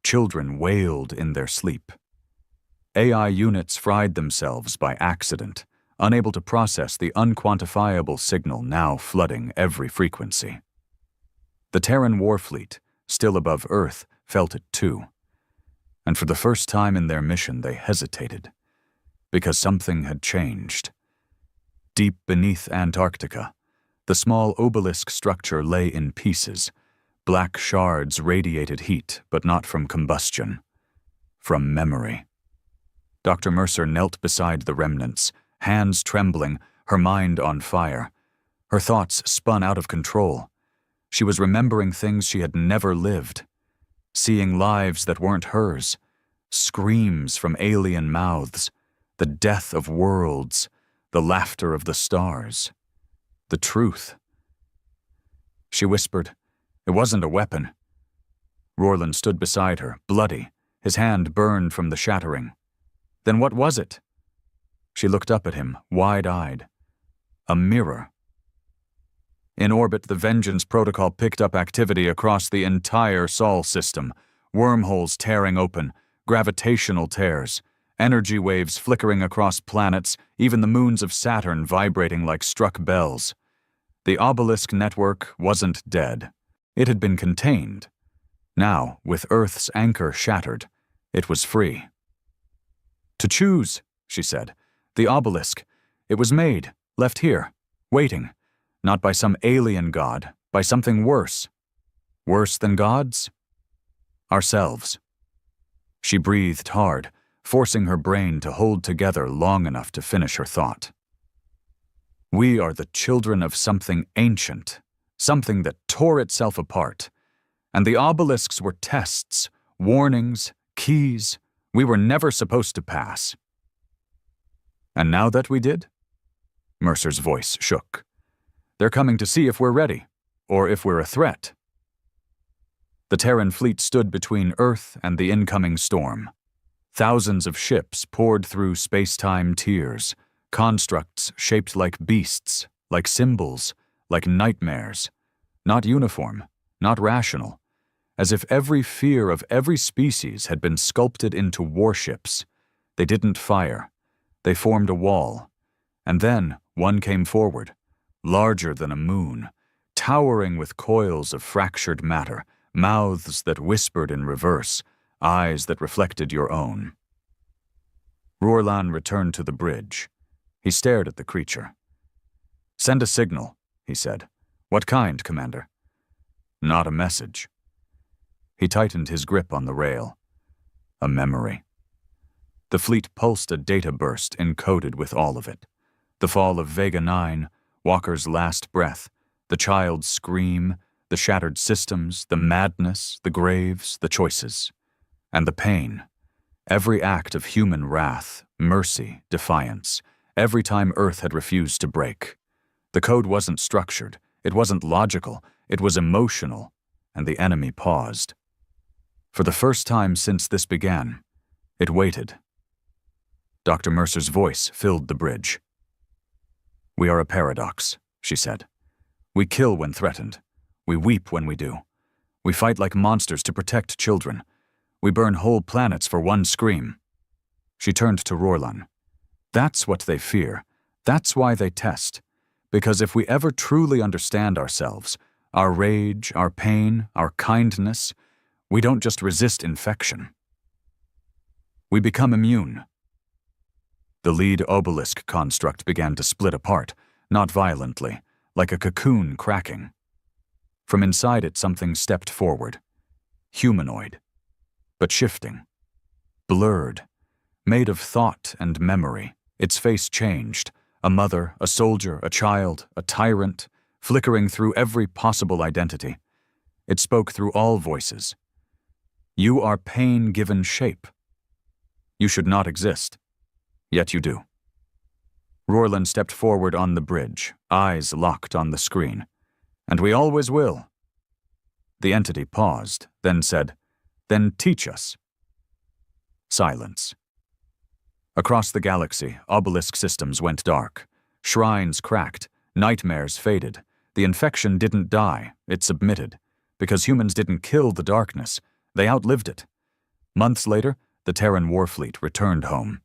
Children wailed in their sleep. AI units fried themselves by accident, unable to process the unquantifiable signal now flooding every frequency. The Terran Warfleet, still above Earth, felt it too. And for the first time in their mission, they hesitated. Because something had changed. Deep beneath Antarctica, the small obelisk structure lay in pieces. Black shards radiated heat, but not from combustion. From memory. Dr. Mercer knelt beside the remnants, hands trembling, her mind on fire. Her thoughts spun out of control. She was remembering things she had never lived. Seeing lives that weren't hers. Screams from alien mouths. The death of worlds. The laughter of the stars. The truth. She whispered, "It wasn't a weapon." Rorland stood beside her, bloody. His hand burned from the shattering. "Then what was it?" She looked up at him, wide-eyed. A mirror. In orbit, the Vengeance Protocol picked up activity across the entire Sol system. Wormholes tearing open, gravitational tears, energy waves flickering across planets, even the moons of Saturn vibrating like struck bells. The obelisk network wasn't dead. It had been contained. Now, with Earth's anchor shattered, it was free. "To choose," she said. "The obelisk. It was made, left here, waiting. Not by some alien god, by something worse. Worse than gods? Ourselves." She breathed hard, forcing her brain to hold together long enough to finish her thought. We are the children of something ancient, something that tore itself apart. And the obelisks were tests, warnings, keys we were never supposed to pass. And now that we did? Mercer's voice shook. They're coming to see if we're ready, or if we're a threat. The Terran fleet stood between Earth and the incoming storm. Thousands of ships poured through space-time tiers, constructs shaped like beasts, like symbols, like nightmares. Not uniform, not rational, as if every fear of every species had been sculpted into warships. They didn't fire. They formed a wall. And then one came forward, larger than a moon, towering with coils of fractured matter, mouths that whispered in reverse, eyes that reflected your own. Rorlan returned to the bridge. He stared at the creature. "Send a signal," he said. "What kind, Commander?" "Not a message." He tightened his grip on the rail. A memory. The fleet pulsed a data burst encoded with all of it. The fall of Vega 9, Walker's last breath, the child's scream, the shattered systems, the madness, the graves, the choices. And the pain. Every act of human wrath, mercy, defiance, every time Earth had refused to break. The code wasn't structured, it wasn't logical, it was emotional, and the enemy paused. For the first time since this began, it waited. Dr. Mercer's voice filled the bridge. "We are a paradox," she said. "We kill when threatened. We weep when we do. We fight like monsters to protect children. We burn whole planets for one scream." She turned to Rorlan. "That's what they fear. That's why they test. Because if we ever truly understand ourselves, our rage, our pain, our kindness, we don't just resist infection. We become immune." The lead obelisk construct began to split apart, not violently, like a cocoon cracking. From inside it something stepped forward. Humanoid. But shifting. Blurred. Made of thought and memory. Its face changed. A mother, a soldier, a child, a tyrant, flickering through every possible identity. It spoke through all voices. "You are pain given shape. You should not exist. Yet you do." Rorlan stepped forward on the bridge, eyes locked on the screen. "And we always will." The entity paused, then said, "Then teach us." Silence. Across the galaxy, obelisk systems went dark. Shrines cracked, nightmares faded. The infection didn't die, it submitted. Because humans didn't kill the darkness, they outlived it. Months later, the Terran Warfleet returned home.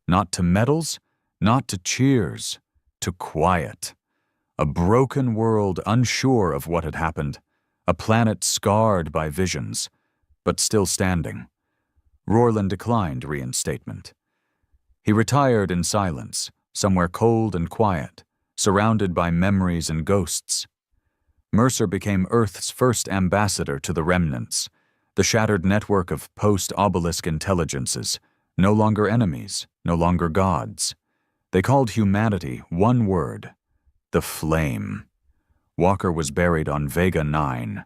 Not to medals, not to cheers, to quiet. A broken world unsure of what had happened. A planet scarred by visions, but still standing. Rorlan declined reinstatement. He retired in silence, somewhere cold and quiet, surrounded by memories and ghosts. Mercer became Earth's first ambassador to the remnants, the shattered network of post-obelisk intelligences, no longer enemies, no longer gods. They called humanity one word: the flame. Walker was buried on Vega 9,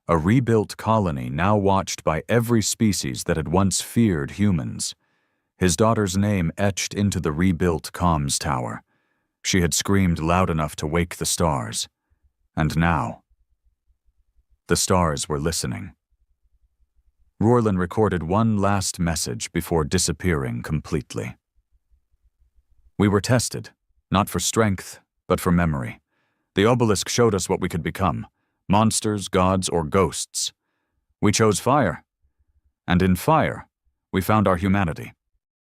a rebuilt colony now watched by every species that had once feared humans. His daughter's name etched into the rebuilt comms tower. She had screamed loud enough to wake the stars. And now, the stars were listening. Rorlan recorded one last message before disappearing completely. "We were tested, not for strength, but for memory. The obelisk showed us what we could become, monsters, gods, or ghosts. We chose fire. And in fire, we found our humanity.